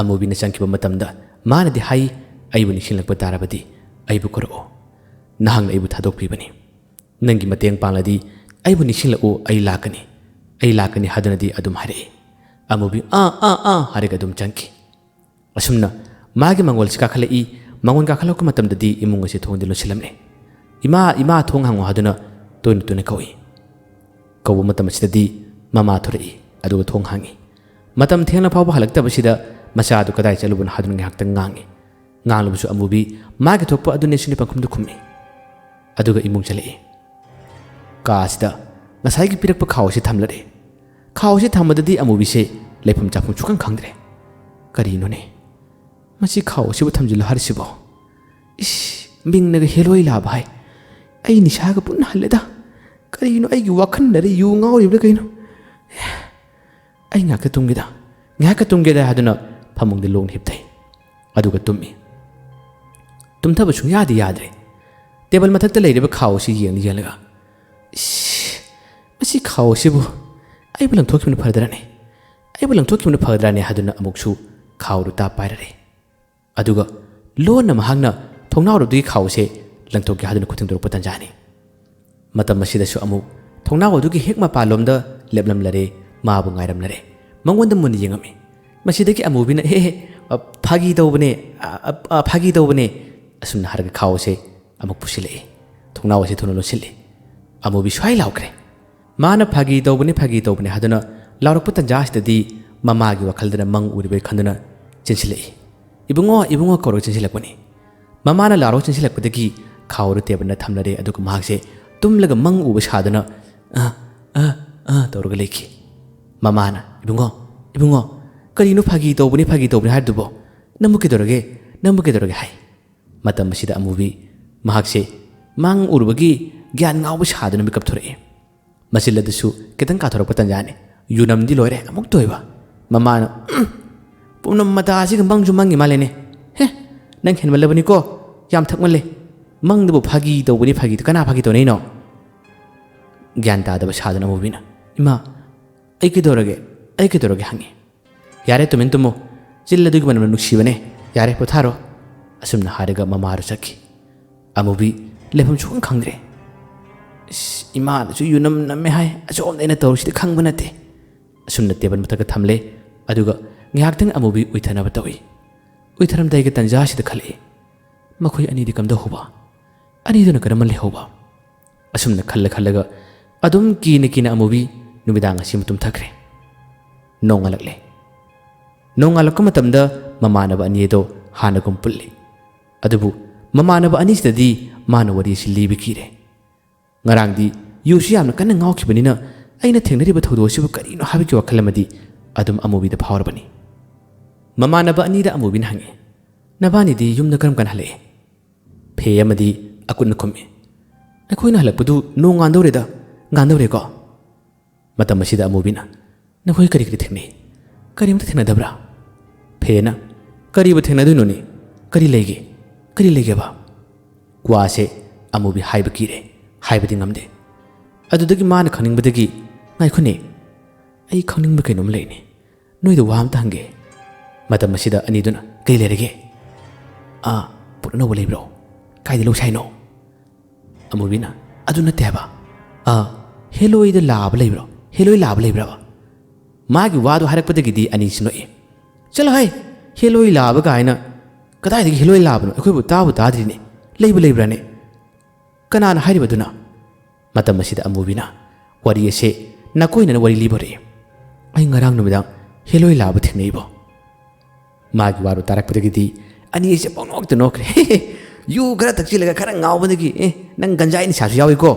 ꯑꯃꯨꯕꯤꯅ ꯆꯪꯈꯤꯕ ꯃꯇꯝꯗ ꯃꯥꯅꯗꯤ ꯍꯥꯏ ꯑꯩꯕꯨ ꯅꯤꯡꯁꯤꯡꯂꯛꯄ ꯇꯥꯔꯕꯗꯤ ꯑꯩꯕꯨ ꯀꯧꯔꯛꯑꯣ ꯅꯍꯥꯛꯅ ꯑꯩꯕꯨ ꯊꯥꯗꯣꯛꯄꯤꯕꯅꯤ ꯅꯪꯒꯤ ꯃꯇꯦꯡ ꯄꯥꯡꯂꯗꯤ ꯑꯩꯕꯨ ꯅꯤꯡꯁꯤꯡꯂꯛꯎ ꯑꯩ ꯂꯥꯛꯀꯅꯤ ꯍꯥꯏꯗꯨꯅꯗꯤ ꯑꯗꯨꯝ ꯍꯥꯏꯔꯛꯏ ꯑꯃꯨꯕꯤ ꯍꯥꯏꯔꯒ ꯑꯗꯨꯝ ꯆꯪꯈꯤ ꯑꯁꯨꯝꯅ ꯃꯥꯒꯤ ꯃꯪꯒꯣꯜꯁꯤ ꯀꯥꯈꯠꯂꯛꯏ ꯃꯪꯒꯣꯜ ꯀꯥꯈꯠꯂꯛꯄ ꯃꯇꯝꯗꯗꯤ ꯏꯃꯨꯡ ꯑꯁꯤ ꯊꯣꯡꯗꯤ ꯂꯣꯟꯁꯤꯜꯂꯝꯂꯦ ꯏꯃꯥ ꯊꯣꯡ ꯍꯥꯡꯉꯣ ꯍꯥꯏꯗꯨꯅ ꯇꯣꯏꯅ ꯀꯧꯏ ꯀꯧꯕ ꯃꯇꯝ ꯑꯁꯤꯗꯗꯤ ꯃꯃꯥ ꯊꯣꯔꯛꯏ ꯑꯗꯨꯒ ꯊꯣꯡ ꯍꯥꯡꯉꯤ ꯃꯇꯝ ꯊꯦꯡꯅ ꯐꯥꯎꯕ ꯍꯜꯂꯛꯇꯕꯁꯤꯗ ꯃꯆꯥꯗꯨ ꯀꯗꯥꯏ ꯆꯠꯂꯨꯕꯅꯣ ꯍꯥꯏꯗꯨꯅ ꯉꯥꯏꯍꯥꯛꯇꯪ ꯉꯥꯡꯂꯕꯁꯨ ꯑꯃꯨꯕꯤ ꯃꯥꯒꯤ ꯊꯣꯛꯄ ꯑꯗꯨꯅꯦ ꯁꯤꯅꯤ ꯄꯪꯈꯨꯝꯗ ꯈꯨꯝꯃꯤ ꯑꯗꯨꯒ ꯏꯃꯨꯡ ꯆꯠꯂꯛꯏ ꯀꯥ ꯑꯁꯤꯗ ꯉꯁꯥꯏꯒꯤ ꯄꯤꯔꯛꯄ ꯈꯥꯎ ꯑꯁꯤ ꯊꯝꯂꯔꯦ ꯈꯥꯎ ꯑꯁꯤ ꯊꯝꯕꯗꯗꯤ ꯑꯃꯨꯕꯤꯁꯦ ꯂꯩꯐꯝ ꯆꯥꯐꯝ ꯁꯨꯈꯪ ꯈꯪꯗ꯭ꯔꯦ ꯀꯔꯤꯅꯣꯅꯦ ꯃꯁꯤ ꯈꯥꯎ ꯑꯁꯤꯕꯨ ꯊꯝꯖꯤꯜꯂꯣ ꯍꯥꯏꯔꯤꯁꯤꯕꯣ ꯃꯤꯡꯅꯒ ꯍꯦꯂꯣꯏ ꯂꯥꯕ ꯍꯥꯏ ꯑꯩ ꯅꯤꯁꯥꯒ ꯄꯨꯟꯅ ꯍꯜꯂꯦꯗ ꯀꯔꯤꯅꯣ ꯑꯩꯒꯤ ꯋꯥꯈꯜꯗꯔ ꯌꯨ ꯉꯥꯎꯔꯤꯕ꯭ꯔꯥ ꯀꯩꯅꯣ ꯑꯩ ꯉꯥꯏꯍꯥꯛꯀ ꯇꯨꯝꯒꯦꯗ ꯍꯥꯏꯗꯨꯅ ꯐꯃꯨꯡꯗ ꯂꯣꯡ ꯍꯤꯞꯊꯩ ꯑꯗꯨꯒ ꯇꯨꯝꯃꯤ ꯇꯨꯝꯊꯕ ꯁꯨꯡꯌꯥꯗꯤ ꯌꯥꯗ꯭ꯔꯦ ꯇꯦꯕꯜ ꯃꯊꯛꯇ ꯂꯩꯔꯤꯕ ꯈꯥꯎ ꯑꯁꯤ ꯌꯦꯡꯂꯒ ꯃꯁꯤ ꯈꯥꯎ ꯑꯁꯤꯕꯨ ꯑꯩꯕꯨ ꯂꯪꯊꯣꯛꯈꯤꯕꯅ ꯐꯗ꯭ꯔꯅꯦ ꯑꯩꯕꯨ ꯂꯪꯊꯣꯛꯈꯤꯕꯅ ꯐꯗ꯭ꯔꯅꯦ ꯍꯥꯏꯗꯨꯅ ꯑꯃꯨꯛꯁꯨ ꯈꯥꯎꯗꯨ ꯄꯥꯏꯔꯔꯦ ꯑꯗꯨꯒ ꯂꯣꯟꯅ ꯃꯍꯥꯛꯅ ꯊꯣꯡꯅꯥꯎꯗꯨꯒꯤ ꯈꯥꯎ ꯑꯁꯤ ꯂꯪꯊꯣꯛꯀꯦ ꯍꯥꯏꯗꯨꯅ ꯈꯨꯊꯤꯡꯗꯣꯔꯛꯄ ꯇꯥꯟꯖꯥꯅꯤ ꯃꯇꯝ ꯑꯁꯤꯗꯁꯨ ꯑꯃꯨꯛ ꯊꯣꯡꯅꯥꯎ ꯑꯗꯨꯒꯤ ꯍꯦꯛ ꯃꯄꯥꯟꯂꯣꯝꯗ ꯂꯦꯞꯂꯝꯂꯔꯦ ꯃꯥꯕꯨ ꯉꯥꯏꯔꯝꯂꯔꯦ ꯃꯉꯣꯟꯗ ꯃꯨꯟꯅ ꯌꯦꯡꯉꯝꯃꯤ ꯃꯁꯤꯗꯒꯤ ꯑꯃꯨꯕꯤꯅ ꯐꯥꯒꯤ ꯇꯧꯕꯅꯦ ꯑꯁꯨꯝꯅ ꯍꯥꯏꯔꯒ ꯈꯥꯎ ꯑꯁꯤ ꯑꯃꯨꯛ ꯄꯨꯁꯤꯜꯂꯛꯏ ꯊꯣꯡꯅꯥꯎ ꯑꯁꯤ ꯊꯨꯅ ꯂꯣꯟꯁꯤꯜꯂꯤ ꯑꯃꯨꯕꯤ ꯁ꯭ꯋꯥꯏ ꯂꯥꯎꯈ꯭ꯔꯦ ꯃꯥꯅ ꯐꯥꯒꯤ ꯇꯧꯕꯅꯦ ꯍꯥꯏꯗꯨꯅ ꯂꯥꯎꯔꯛꯄ ꯇꯟꯖꯥ ꯑꯁꯤꯗꯗꯤ ꯃꯃꯥꯒꯤ ꯋꯥꯈꯜꯗꯅ ꯃꯪ ꯎꯔꯤꯕꯩ ꯈꯟꯗꯨꯅ ꯆꯦꯟꯁꯤꯜꯂꯛꯏ ꯏꯕꯨꯡꯉꯣ ꯀꯧꯔꯒ ꯆꯦꯟꯁꯤꯜꯂꯛꯄꯅꯤ ꯃꯃꯥꯅ ꯂꯥꯎꯔꯒ ꯆꯦꯟꯁꯤꯜꯂꯛꯄꯗꯒꯤ ꯈꯥꯎꯗꯨ ꯇꯦꯕꯜꯗ ꯊꯝꯂꯔꯦ ꯑꯗꯨꯒ ꯃꯍꯥꯛꯁꯦ ꯇꯨꯝꯂꯒ ꯃꯪ ꯎꯕ ꯁꯥꯗꯨꯅ ꯇꯧꯔꯒ ꯂꯩꯈꯤ ꯃꯃꯥꯅ ꯏꯕꯨꯡꯉꯣ ꯀꯔꯤꯅꯣ ꯐꯥꯒꯤ ꯇꯧꯕꯅꯤ ꯍꯥꯏꯗꯨꯕꯣ ꯅꯪꯕꯨ ꯀꯩꯗꯧꯔꯒꯦ ꯍꯥꯏ ꯃꯇꯝ ꯑꯁꯤꯗ ꯑꯃꯨꯕꯤ ꯃꯍꯥꯛꯁꯦ ꯃꯪ ꯎꯔꯨꯕꯒꯤ ꯒ꯭ꯌꯥꯟ ꯉꯥꯎꯕ ꯁꯥꯗꯨꯅ ꯃꯤꯀꯞ ꯊꯣꯔꯛꯏ ꯃꯆꯤꯜ ꯑꯗꯨꯁꯨ ꯈꯤꯇꯪ ꯀꯥꯊꯣꯔꯛꯄ ꯇꯟꯖꯥꯅꯤ ꯌꯨꯅꯝꯗꯤ ꯂꯣꯏꯔꯦ ꯑꯃꯨꯛ ꯇꯣꯏꯕ ꯃꯃꯥꯅ ꯄꯨꯝꯅꯝ ꯃꯇꯥ ꯑꯁꯤꯒ ꯃꯪꯁꯨ ꯃꯪꯉꯤ ꯃꯥꯜꯂꯦꯅꯦ ꯅꯪ ꯍꯦꯟꯃꯜꯂꯕꯅꯤꯀꯣ ꯌꯥꯝ ꯊꯛꯃꯜꯂꯦ ꯃꯪꯗꯨꯕꯨ ꯐꯥꯒꯤ ꯇꯧꯕꯅꯤ ꯀꯅꯥ ꯐꯥꯒꯤ ꯇꯧꯅꯩꯅꯣ ꯒ꯭ꯌꯥꯟ ꯇꯥꯗꯕ ꯁꯥꯗꯨꯅ ꯑꯃꯨꯕꯤꯅ ꯏꯃꯥ ꯑꯩ ꯀꯩꯗꯧꯔꯒꯦ ꯍꯪꯉꯤ ꯌꯥꯔꯦ ꯇꯨꯃꯤꯟ ꯇꯨꯝꯃꯨ ꯆꯤꯜ ꯑꯗꯨꯒꯤ ꯃꯅꯝꯅ ꯅꯨꯡꯁꯤꯕꯅꯦ ꯌꯥꯔꯦ ꯄꯣꯊꯥꯔꯣ ꯑꯁꯨꯝꯅ ꯍꯥꯏꯔꯒ ꯃꯃꯥꯗꯨ ꯆꯠꯈꯤ ꯑꯃꯨꯕꯤ ꯂꯩꯐꯝ ꯁꯨꯈꯪ ꯈꯪꯗ꯭ꯔꯦ ꯏꯃꯥꯅꯁꯨ ꯌꯨꯅꯝ ꯅꯝꯃꯦ ꯍꯥꯏ ꯑꯁꯣꯝꯗ ꯑꯩꯅ ꯇꯧꯔꯤꯁꯤꯗꯤ ꯈꯪꯕ ꯅꯠꯇꯦ ꯑꯁꯨꯝꯅ ꯇꯦꯕꯜ ꯃꯊꯛꯇ ꯊꯝꯂꯦ ꯑꯗꯨꯒ ꯉꯥꯏꯍꯥꯛꯇꯪ ꯑꯃꯨꯕꯤ ꯎꯏꯊꯅꯕ ꯇꯧꯏ ꯎꯏꯊꯔꯝꯗꯥꯏꯒꯤ ꯇꯟꯖꯥꯁꯤꯗ ꯈꯜꯂꯛꯏ ꯃꯈꯣꯏ ꯑꯅꯤꯗꯤ ꯀꯝꯗꯧꯍꯧꯕ ꯑꯅꯤꯗꯨꯅ ꯀꯔꯝꯕ ꯂꯩꯍꯧꯕ ꯑꯁꯨꯝꯅ ꯈꯜꯂꯒ ꯑꯗꯨꯝ ꯀꯤꯅ ꯑꯃꯨꯕꯤ ꯅꯨꯃꯤꯗꯥꯡ ꯑꯁꯤ ꯇꯨꯝꯊꯈ꯭ꯔꯦ ꯅꯣꯡꯉꯥꯜꯂꯛꯄ ꯃꯇꯝꯗ ꯃꯃꯥꯟꯅꯕ ꯑꯅꯤ ꯑꯗꯣ ꯍꯥꯟꯅꯒꯨꯝ ꯄꯨꯜꯂꯤ ꯑꯗꯨꯕꯨ ꯃꯃꯥꯟꯅꯕ ꯑꯅꯤꯁꯤꯗꯗꯤ ꯃꯥꯅ ꯋꯥꯔꯤ ꯑꯁꯤ ꯂꯤꯕ ꯀꯤꯔꯦ ꯉꯔꯥꯡꯗꯤ ꯌꯨꯁꯤ ꯌꯥꯝꯅ ꯀꯟꯅ ꯉꯥꯎꯈꯤꯕꯅꯤꯅ ꯑꯩꯅ ꯊꯦꯡꯅꯔꯤꯕ ꯊꯧꯗꯣꯛ ꯑꯁꯤꯕꯨ ꯀꯔꯤꯅꯣ ꯍꯥꯏꯕꯒꯤ ꯋꯥꯈꯜ ꯑꯃꯗꯤ ꯑꯗꯨꯝ ꯑꯃꯨꯕꯤꯗ ꯐꯥꯎꯔꯕꯅꯤ ꯃꯃꯥꯟꯅꯕ ꯑꯅꯤꯗ ꯑꯃꯨꯕꯤꯅ ꯍꯪꯉꯤ ꯅꯕꯥꯅꯤꯗꯤ ꯌꯨꯝꯗ ꯀꯔꯝ ꯀꯥꯟ ꯍꯜꯂꯛꯑꯦ ꯐꯦ ꯑꯃꯗꯤ ꯑꯀꯨꯠꯅ ꯈꯨꯝꯃꯤ ꯑꯩꯈꯣꯏꯅ ꯍꯜꯂꯛꯄꯗꯨ ꯅꯣꯡ ꯉꯥꯟꯗꯧꯔꯦꯀꯣ ꯃꯇꯝ ꯑꯁꯤꯗ ꯑꯃꯨꯕꯤꯅ ꯅꯈꯣꯏ ꯀꯔꯤ ꯊꯦꯡꯅꯩ ꯀꯔꯤꯝꯇ ꯊꯦꯡꯅꯗꯕ꯭ꯔꯥ ꯐꯦꯅ ꯀꯔꯤꯕꯨ ꯊꯦꯡꯅꯗꯣꯏꯅꯣꯅꯤ ꯀꯔꯤ ꯂꯩꯒꯦꯕ ꯋꯥꯁꯦ ꯑꯃꯨꯕꯤ ꯍꯥꯏꯕ ꯀꯤꯔꯦ ꯍꯥꯏꯕꯗꯤ ꯉꯝꯗꯦ ꯑꯗꯨꯗꯒꯤ ꯃꯥꯅ ꯈꯪꯅꯤꯡꯕꯗꯒꯤ ꯉꯥꯏꯈꯣꯅꯦ ꯑꯩ ꯈꯪꯅꯤꯡꯕ ꯀꯩꯅꯣꯝ ꯂꯩꯅꯦ ꯅꯣꯏꯗ ꯋꯥ ꯑꯝꯇ ꯍꯪꯒꯦ ꯃꯇꯝ ꯑꯁꯤꯗ ꯑꯅꯤꯗꯨꯅ ꯀꯩ ꯂꯩꯔꯒꯦ ꯄꯣꯠ ꯑꯅꯧꯕ ꯂꯩꯕ꯭ꯔꯣ ꯀꯥꯏꯗ ꯂꯧꯁꯦ ꯍꯥꯏꯅꯣ ꯑꯃꯨꯕꯤꯅ ꯑꯗꯨ ꯅꯠꯇꯦ ꯍꯥꯏꯕ ꯍꯦꯂꯣꯏꯗ ꯂꯥꯕ ꯂꯩꯕ꯭ꯔꯣ ꯍꯦꯂꯣꯏ ꯂꯥꯕ ꯂꯩꯕ꯭ꯔꯕ ꯃꯥꯒꯤ ꯋꯥꯗꯨ ꯍꯥꯏꯔꯛꯄꯗꯒꯤꯗꯤ ꯑꯅꯤꯁꯤ ꯅꯣꯛꯏ ꯆꯠꯂꯣ ꯍꯥꯏ ꯍꯦꯂꯣꯏ ꯂꯥꯕ ꯀꯥꯏꯅ ꯀꯗꯥꯏꯗꯒꯤ ꯍꯦꯂꯣꯏ ꯂꯥꯕꯅꯣ ꯑꯩꯈꯣꯏꯕꯨ ꯇꯥꯗ꯭ꯔꯤꯅꯦ ꯂꯩꯕ꯭ꯔꯥꯅꯦ ꯀꯅꯥꯅ ꯍꯥꯏꯔꯤꯕꯗꯨꯅ ꯃꯇꯝ ꯑꯁꯤꯗ ꯑꯃꯨꯕꯤꯅ ꯋꯥꯔꯤ ꯑꯁꯦ ꯅꯥꯀꯣꯏꯅꯅ ꯋꯥꯔꯤ ꯂꯤꯕꯔꯛꯏ ꯑꯩ ꯉꯔꯥꯡ ꯅꯨꯃꯤꯗꯥꯡ ꯍꯦꯂꯣꯏ ꯂꯥꯕ ꯊꯦꯡꯅꯩꯕꯣ ꯃꯥꯒꯤ ꯋꯥꯗꯨ ꯇꯥꯔꯛꯄꯗꯒꯤꯗꯤ ꯑꯅꯤꯁꯦ ꯄꯪꯅꯣꯛꯇ ꯅꯣꯛꯈ꯭ꯔꯦ ꯌꯨ ꯈꯔ ꯊꯛꯆꯤꯜꯂꯒ ꯈꯔ ꯉꯥꯎꯕꯗꯒꯤ ꯅꯪ ꯒꯟꯖꯥꯏ ꯅꯤꯁꯥꯁꯨ ꯌꯥꯎꯏꯀꯣ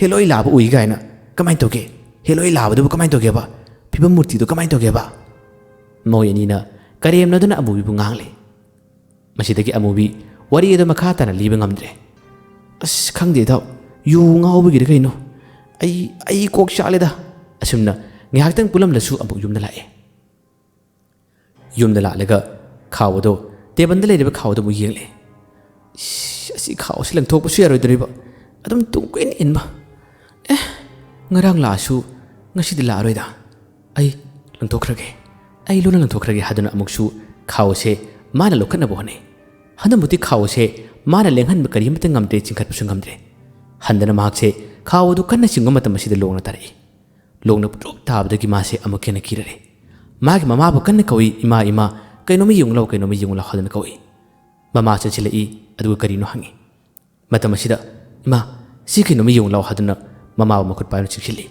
ꯍꯦꯂꯣꯏ ꯂꯥꯕ ꯎꯏ ꯀꯥꯏꯅ ꯀꯃꯥꯏꯅ ꯇꯧꯒꯦ ꯍꯦꯂꯣꯏ ꯂꯥꯕꯗꯨꯕꯨ ꯀꯃꯥꯏꯅ ꯇꯧꯒꯦꯕ ꯐꯤꯕꯝ ꯃꯨꯔꯇꯤꯗꯨ ꯀꯃꯥꯏꯅ ꯇꯧꯒꯦꯕ ꯃꯣꯏ ꯑꯅꯤꯅ ꯀꯔꯦꯝꯅꯗꯨꯅ ꯑꯃꯨꯕꯤꯕꯨ ꯉꯥꯡꯂꯦ ꯃꯁꯤꯗꯒꯤ ꯑꯃꯨꯕꯤ ꯋꯥꯔꯤ ꯑꯗꯨ ꯃꯈꯥ ꯇꯥꯅ ꯂꯤꯕ ꯉꯝꯗ꯭ꯔꯦ ꯈꯪꯗꯦ ꯏꯇꯥꯎ ꯌꯨ ꯉꯥꯎꯕꯒꯤꯔ ꯀꯩꯅꯣ ꯑꯩ ꯀꯣꯛ ꯆꯥꯛꯂꯦꯗ ꯑꯁꯨꯝꯅ ꯉꯥꯏꯍꯥꯛꯇꯪ ꯄꯨꯜꯂꯝꯂꯁꯨ ꯑꯃꯨꯛ ꯌꯨꯝꯗ ꯂꯥꯛꯑꯦ ꯌꯨꯝꯗ ꯂꯥꯛꯂꯒ ꯈꯥꯎ ꯑꯗꯣ ꯇꯦꯕꯜꯗ ꯂꯩꯔꯤꯕ ꯈꯥꯎ ꯑꯗꯨ ꯑꯃꯨꯛ ꯌꯦꯡꯂꯦ ꯑꯁꯤ ꯈꯥꯎꯁꯤ ꯂꯪꯊꯣꯛꯄꯁꯨ ꯌꯥꯔꯣꯏꯗꯣꯔꯤꯕ ꯑꯗꯨꯝ ꯇꯨꯡ ꯀꯨꯏꯅ ꯏꯟꯕ ꯉꯔꯥꯡ ꯂꯥꯛꯑꯁꯨ ꯉꯁꯤꯗꯤ ꯂꯥꯛꯑꯔꯣꯏꯗ ꯑꯩ ꯂꯣꯟꯅ ꯂꯪꯊꯣꯛꯈ꯭ꯔꯒꯦ ꯍꯥꯏꯗꯨꯅ ꯑꯃꯨꯛꯁꯨ ꯈꯥꯎ ꯑꯁꯦ ꯃꯥꯅ ꯂꯧꯈꯠꯅꯕ ꯍꯣꯠꯅꯩ ꯍꯟꯗꯛꯃꯨꯛꯇꯤ ꯈꯥꯎ ꯑꯁꯦ ꯃꯥꯅ ꯂꯦꯡꯍꯟꯕ ꯀꯔꯤꯃꯠꯇ ꯉꯝꯗ꯭ꯔꯦ ꯆꯤꯡꯈꯠꯄꯁꯨ ꯉꯝꯗ꯭ꯔꯦ ꯍꯟꯗꯅ ꯃꯍꯥꯛꯁꯦ ꯈꯥꯎ ꯑꯗꯨ ꯀꯟꯅ ꯆꯤꯡꯕ ꯃꯇꯝ ꯑꯁꯤꯗ ꯂꯣꯡꯅ ꯇꯥꯔꯛꯏ ꯂꯣꯡꯅ ꯄꯨꯂꯞ ꯇꯥꯕꯗꯒꯤ ꯃꯥꯁꯦ ꯑꯃꯨꯛ ꯍꯦꯟꯅ ꯀꯤꯔꯔꯦ ꯃꯥꯒꯤ ꯃꯃꯥꯕꯨ ꯀꯟꯅ ꯀꯧꯏ ꯏꯃꯥ ꯀꯩꯅꯣꯝꯃ ꯌꯦꯡꯉꯨ ꯂꯥꯎ ꯍꯥꯏꯗꯨꯅ ꯀꯧꯏ ꯃꯃꯥ ꯆꯪꯁꯤꯜꯂꯛꯏ ꯑꯗꯨꯒ ꯀꯔꯤꯅꯣ ꯍꯪꯉꯤ ꯃꯇꯝ ꯑꯁꯤꯗ ꯏꯃꯥ ꯁꯤ ꯀꯩꯅꯣꯝꯃ ꯌꯦꯡꯉꯨ ꯂꯥꯎ ꯍꯥꯏꯗꯨꯅ ꯃꯃꯥꯕꯨ ꯃꯈꯨꯠ ꯄꯥꯏꯅ ꯆꯤꯡꯁꯤꯜꯂꯤ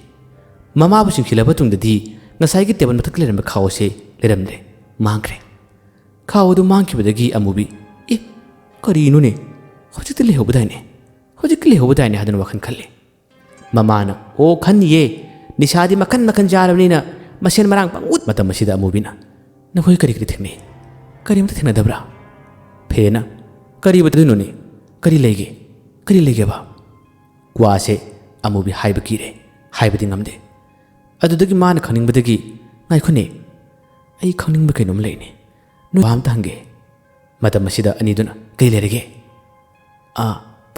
ꯃꯃꯥꯕꯨ ꯆꯤꯡꯁꯤꯜꯂꯕ ꯃꯇꯨꯡꯗꯗꯤ ꯉꯁꯥꯏꯒꯤ ꯇꯦꯕꯜ ꯃꯊꯛꯇ ꯂꯩꯔꯝꯕ ꯈꯥꯎ ꯑꯁꯦ ꯂꯩꯔꯝꯗ꯭ꯔꯦ ꯃꯥꯡꯈ꯭ꯔꯦ ꯈꯥꯎ ꯑꯗꯨ ꯃꯥꯡꯈꯤꯕꯗꯒꯤ ꯑꯃꯨꯕꯤ ꯀꯔꯤꯅꯣꯅꯦ ꯍꯧꯖꯤꯛꯇꯤ ꯂꯩꯍꯧꯕꯗꯥꯏꯅꯦ ꯍꯥꯏꯗꯨꯅ ꯋꯥꯈꯜ ꯈꯜꯂꯤ ꯃꯃꯥꯅ ꯈꯟꯅꯤꯌꯦ ꯅꯤꯁꯥꯗꯤ ꯃꯈꯟ ꯆꯥꯔꯕꯅꯤꯅ ꯃꯁꯦꯟ ꯃꯔꯥꯡ ꯄꯪꯎꯠ ꯃꯇꯝ ꯑꯁꯤꯗ ꯑꯃꯨꯕꯤꯅ ꯅꯈꯣꯏ ꯀꯔꯤ ꯊꯦꯡꯅꯩ ꯀꯔꯤꯝꯇ ꯊꯦꯡꯅꯗꯕ꯭ꯔꯥ ꯐꯦꯅ ꯀꯔꯤꯕꯨ ꯇꯧꯗꯣꯏꯅꯣꯅꯦ ꯀꯔꯤ ꯂꯩꯒꯦꯕ ꯋꯥꯁꯦ ꯑꯃꯨꯕꯤ ꯍꯥꯏꯕ ꯀꯤꯔꯦ ꯍꯥꯏꯕꯗꯤ ꯉꯝꯗꯦ ꯑꯗꯨꯗꯒꯤ ꯃꯥꯅ ꯈꯪꯅꯤꯡꯕꯗꯒꯤ ꯉꯥꯏꯈꯣꯅꯦ ꯑꯩ ꯈꯪꯅꯤꯡꯕ ꯀꯩꯅꯣꯝ ꯂꯩꯅꯦ ꯅꯣꯏ ꯋꯥ ꯑꯝꯇ ꯍꯪꯒꯦ ꯃꯇꯝ ꯑꯁꯤꯗ ꯑꯅꯤꯗꯨꯅ ꯀꯩ ꯂꯩꯔꯒꯦ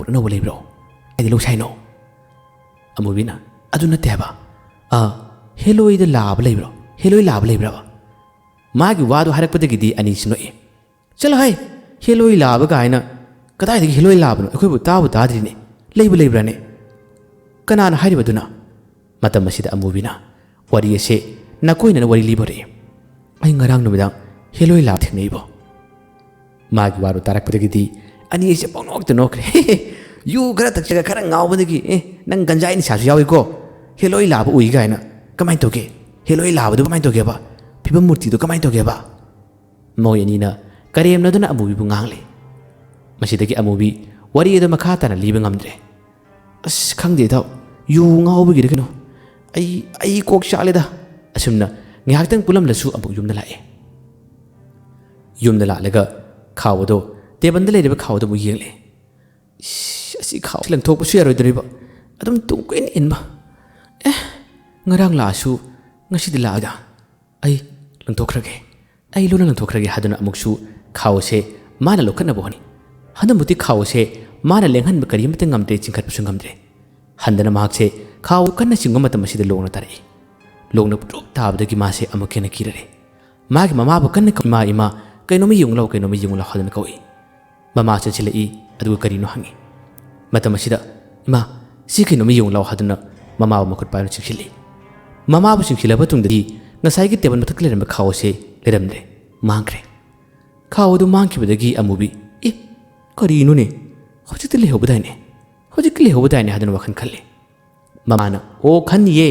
ꯑꯆꯥꯄꯣꯠ ꯑꯅꯧꯕ ꯂꯩꯕ꯭ꯔꯣ ꯑꯩꯗꯤ ꯂꯧꯁꯥꯏꯅꯣ ꯑꯃꯨꯕꯤꯅ ꯑꯗꯨ ꯅꯠꯇꯦ ꯍꯥꯏꯕ ꯍꯦꯂꯣꯏꯗ ꯂꯥꯕ ꯂꯩꯕ꯭ꯔꯣ ꯍꯦꯂꯣꯏ ꯂꯥꯕ ꯂꯩꯕ꯭ꯔꯕ ꯃꯥꯒꯤ ꯋꯥꯗꯣ ꯍꯥꯏꯔꯛꯄꯗꯒꯤꯗꯤ ꯑꯅꯤꯁꯤ ꯅꯣꯛꯏ ꯆꯠꯂꯣ ꯍꯥꯏ ꯍꯦꯂꯣꯏ ꯂꯥꯕ ꯀꯥꯏꯅ ꯀꯗꯥꯏꯗꯒꯤ ꯍꯦꯂꯣꯏ ꯂꯥꯕꯅꯣ ꯑꯩꯈꯣꯏꯕꯨ ꯇꯥꯕꯨ ꯇꯥꯗ꯭ꯔꯤꯅꯦ ꯂꯩꯕ꯭ꯔꯥꯅꯦ ꯀꯅꯥꯅ ꯍꯥꯏꯔꯤꯕꯗꯨꯅ ꯃꯇꯝ ꯑꯁꯤꯗ ꯑꯃꯨꯕꯤꯅ ꯋꯥꯔꯤ ꯑꯁꯦ ꯅꯀꯣꯏꯅꯅ ꯋꯥꯔꯤ ꯂꯤꯕ ꯍꯧꯔꯛꯏ ꯑꯩ ꯉꯔꯥꯡ ꯅꯨꯃꯤꯗꯥꯡ ꯍꯦꯂꯣꯏ ꯂꯥꯕ ꯊꯦꯡꯅꯩꯕꯣ ꯃꯥꯒꯤ ꯋꯥꯗꯣ ꯇꯥꯔꯛꯄꯗꯒꯤꯗꯤ ꯑꯅꯤꯁꯦ ꯄꯪꯅꯣꯛꯇ ꯅꯣꯛꯈ꯭ꯔꯦ ꯌꯨ ꯈꯔ ꯊꯛꯆꯒ ꯈꯔ ꯉꯥꯎꯕꯗꯒꯤ ꯅꯪ ꯒꯟꯖꯥꯏ ꯅꯤꯁꯥꯁꯨ ꯌꯥꯎꯏꯀꯣ ꯍꯦꯂꯣꯏ ꯂꯥꯕ ꯎꯏ ꯀꯥꯏꯅ ꯀꯃꯥꯏꯅ ꯇꯧꯒꯦ ꯍꯦꯂꯣꯏ ꯂꯥꯕꯗꯨ ꯀꯃꯥꯏꯅ ꯇꯧꯒꯦꯕ ꯐꯤꯕꯝ ꯃꯨꯔꯇꯤꯗꯨ ꯀꯃꯥꯏꯅ ꯇꯧꯒꯦꯕ ꯃꯣꯏ ꯑꯅꯤꯅ ꯀꯔꯦꯝꯅꯗꯨꯅ ꯑꯃꯨꯕꯤꯕꯨ ꯉꯥꯡꯂꯦ ꯃꯁꯤꯗꯒꯤ ꯑꯃꯨꯕꯤ ꯋꯥꯔꯤ ꯑꯗꯨ ꯃꯈꯥ ꯇꯥꯅ ꯂꯤꯕ ꯉꯝꯗ꯭ꯔꯦ ꯑꯁ ꯈꯪꯗꯦ ꯏꯇꯥꯎ ꯌꯨ ꯉꯥꯎꯕꯒꯤꯔ ꯀꯩꯅꯣ ꯑꯩ ꯀꯣꯛ ꯆꯥꯛꯂꯦꯗ ꯑꯁꯨꯝꯅ ꯉꯥꯏꯍꯥꯛꯇꯪ ꯄꯨꯜꯂꯝꯂꯁꯨ ꯑꯃꯨꯛ ꯌꯨꯝꯗ ꯂꯥꯛꯑꯦ ꯌꯨꯝꯗ ꯂꯥꯛꯂꯒ ꯈꯥꯎ ꯑꯗꯣ ꯇꯦꯕꯜꯗ ꯂꯩꯔꯤꯕ ꯈꯥꯎ ꯑꯗꯨ ꯑꯃꯨꯛ ꯌꯦꯡꯂꯦ ꯑꯁꯤ ꯈꯥꯎ ꯂꯪꯊꯣꯛꯄꯁꯨ ꯌꯥꯔꯣꯏꯗꯣꯔꯤꯕ ꯑꯗꯨꯝ ꯇꯨꯡ ꯀꯨꯏꯅ inba ngarang la su ngasi di la ga ai lantokhrage ai lona lantokhrage haduna amuksu khawse mana lokana bohani hanamuti khawse mana lenghan ba kari mate ngamde chingkhat pusu ngamde handana mahakse khaw kanna singoma tamasida longna tarai longna putu tabdagi mase amukena kirare magi mama ba kanna ima kainomi yunglaw hadana kawi mama se chilei adu karino hangi matamasida ima si kainomi yunglaw hadana mama ba makut painu chikhili mama bu chingkhilaba tungdadi ngasai gi tebon mathak leramba khawse leramdre mangkre khawdu mangkhibadagi amubi karino ne hojik lehobadaine hadana wakhan khalle mamana o khaniye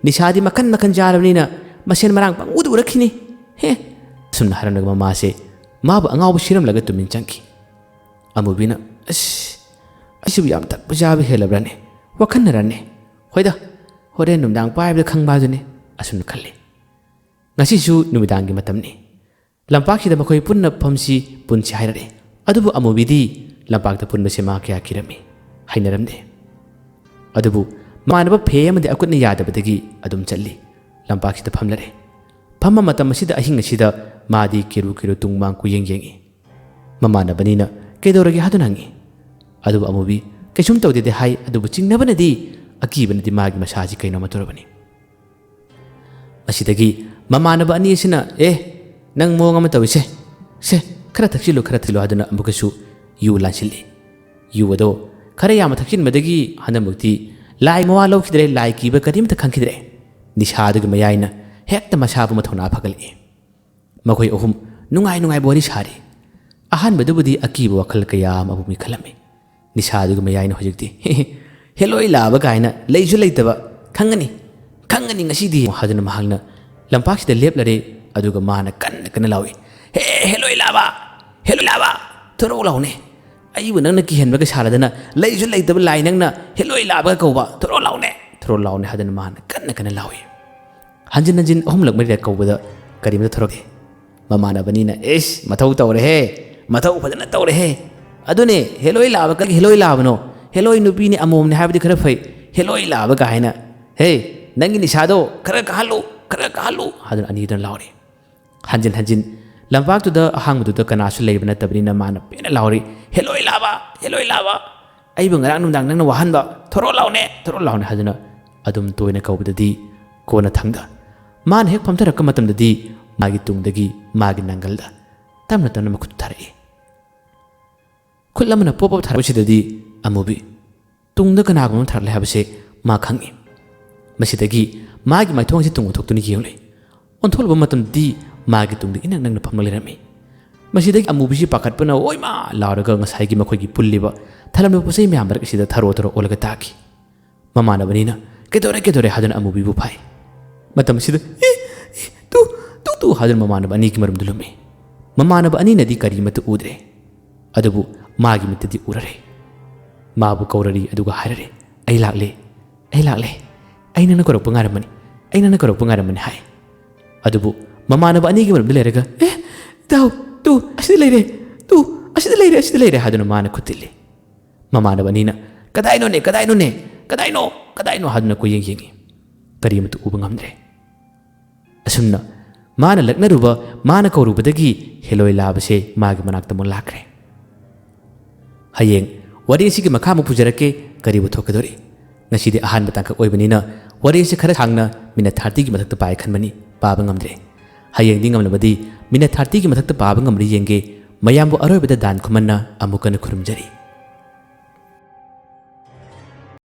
nishadi makan jarabnina masen marang pangudu urakhini he sunna haranaga mama se mabu angaw shiram laga tumin changki amubina asibu yam tak pajabi helabrane wakhan narane hoida horen numdang paibda khangbadune asun khalle ngasi su numidang gi matamni lampak sida makoi punna phamsi punchi hairare adubu amubidi lampak ta punba sema kya kirami hainaramde adubu manaba phe amade akutna yadabadagi adum challi lampak sida phamlare phamma matam sida ahinga sida madi kiru tungmang ku yengi mamana banina kedoragi hadunangi adubu amubi kaisum tawde hai adubu chingnabanadi akibana magi masaji kaino maturabani asidagi mamanaba ani sina nang mo ngama tawise se khara thakchilu haduna ambukasu yu lanchili yu ado khara yama thakchin madagi hanamukti lai mawa lawkhidre lai kiba kadim ta khankhidre nishadug mayaina hekta masabu mathona phagali makoi ohum nungai bori sari ahan badubudi akiba wakhal kayam abumi khalame nishadug mayaina hojikti heloi laba kaina leisu leitaba khangani ngasidi haduna mahangna lampak sida leplare aduga mana kan lawi heloi laba thoro laune ayu nangna ki henba ka saladana leisu leitaba lai nangna heloi laba kauba thoro laune haduna mana kan lawi hanjin ahum lak mari kaubada karimda thoroge mamana banina mathau tawre he mathau phadana tawre he adune heloi laba ka heloi labano heloi nupini amomne habdi khara phai heloi laba ka haina he nangi nisado khara kahalu hadun ani dan lauri hanjin lampak tu da ahangdu da kana su leibna tabina mana pena lauri heloi laba ai bangarang nundang nang wahan ba thoro laune haduna adum toina kaubdadi kona thangda man hek phamthara ka matam dadi magi tungdagi magi nangalda tamna makut tharai khullamna pop tharabsidadi amubi tungda kana gum tharle habse ma khangi masidagi magi maithong si tungu thoktuni yele ontholba matam di magi tungdi inang nang phamle rami masidagi amubi si pakat pana oima laraga ngasai gi makhoi gi pulliba thalam pusai me ambar sida tharo olaga taki mamana banina kedore hadana amubi bu phai matam sida tu hadana mamana bani ki marum dulumi mamana bani nadi karimatu udre adubu magi mitadi urare mabu kaurari aduga harare ai lakle aina na korok pangaramani hai adubu mamana bani gi marum dileraga tu asida leire haduna mana khutille mamana banina kadaino haduna ko yengi karimatu ubangamdre asumna mana laknaruba mana kaurubadagi heloi labase magi manakta mon lakre hayeng ꯋꯥꯔꯤ ꯑꯁꯤꯒꯤ ꯃꯈꯥꯃꯨꯛ ꯄꯨꯖꯔꯛꯀꯦ ꯀꯔꯤꯕꯨ ꯊꯣꯛꯀꯗꯣꯔꯤ ꯉꯁꯤꯗꯤ ꯑꯍꯥꯟꯕ ꯇꯥꯡꯀꯛ ꯑꯣꯏꯕꯅꯤꯅ ꯋꯥꯔꯤ ꯑꯁꯤ ꯈꯔ ꯁꯥꯡꯅ ꯃꯤꯅꯠ 30ꯒꯤ ꯃꯊꯛꯇ ꯄꯥꯏ ꯈꯟꯕꯅꯤ ꯄꯥꯕ ꯉꯝꯗ꯭ꯔꯦ ꯍꯌꯦꯡꯗꯤ ꯉꯝꯂꯕꯗꯤ ꯃꯤꯅꯠ 30ꯒꯤ ꯃꯊꯛꯇ ꯄꯥꯕ ꯉꯝꯕ꯭ꯔꯥ ꯌꯦꯡꯒꯦ ꯃꯌꯥꯝꯕꯨ ꯑꯔꯣꯏꯕꯗ ꯗꯥꯟ ꯈꯨꯃꯟꯅ ꯑꯃꯨꯛ ꯍꯟꯅ ꯈꯨꯔꯨꯝꯖꯔꯤ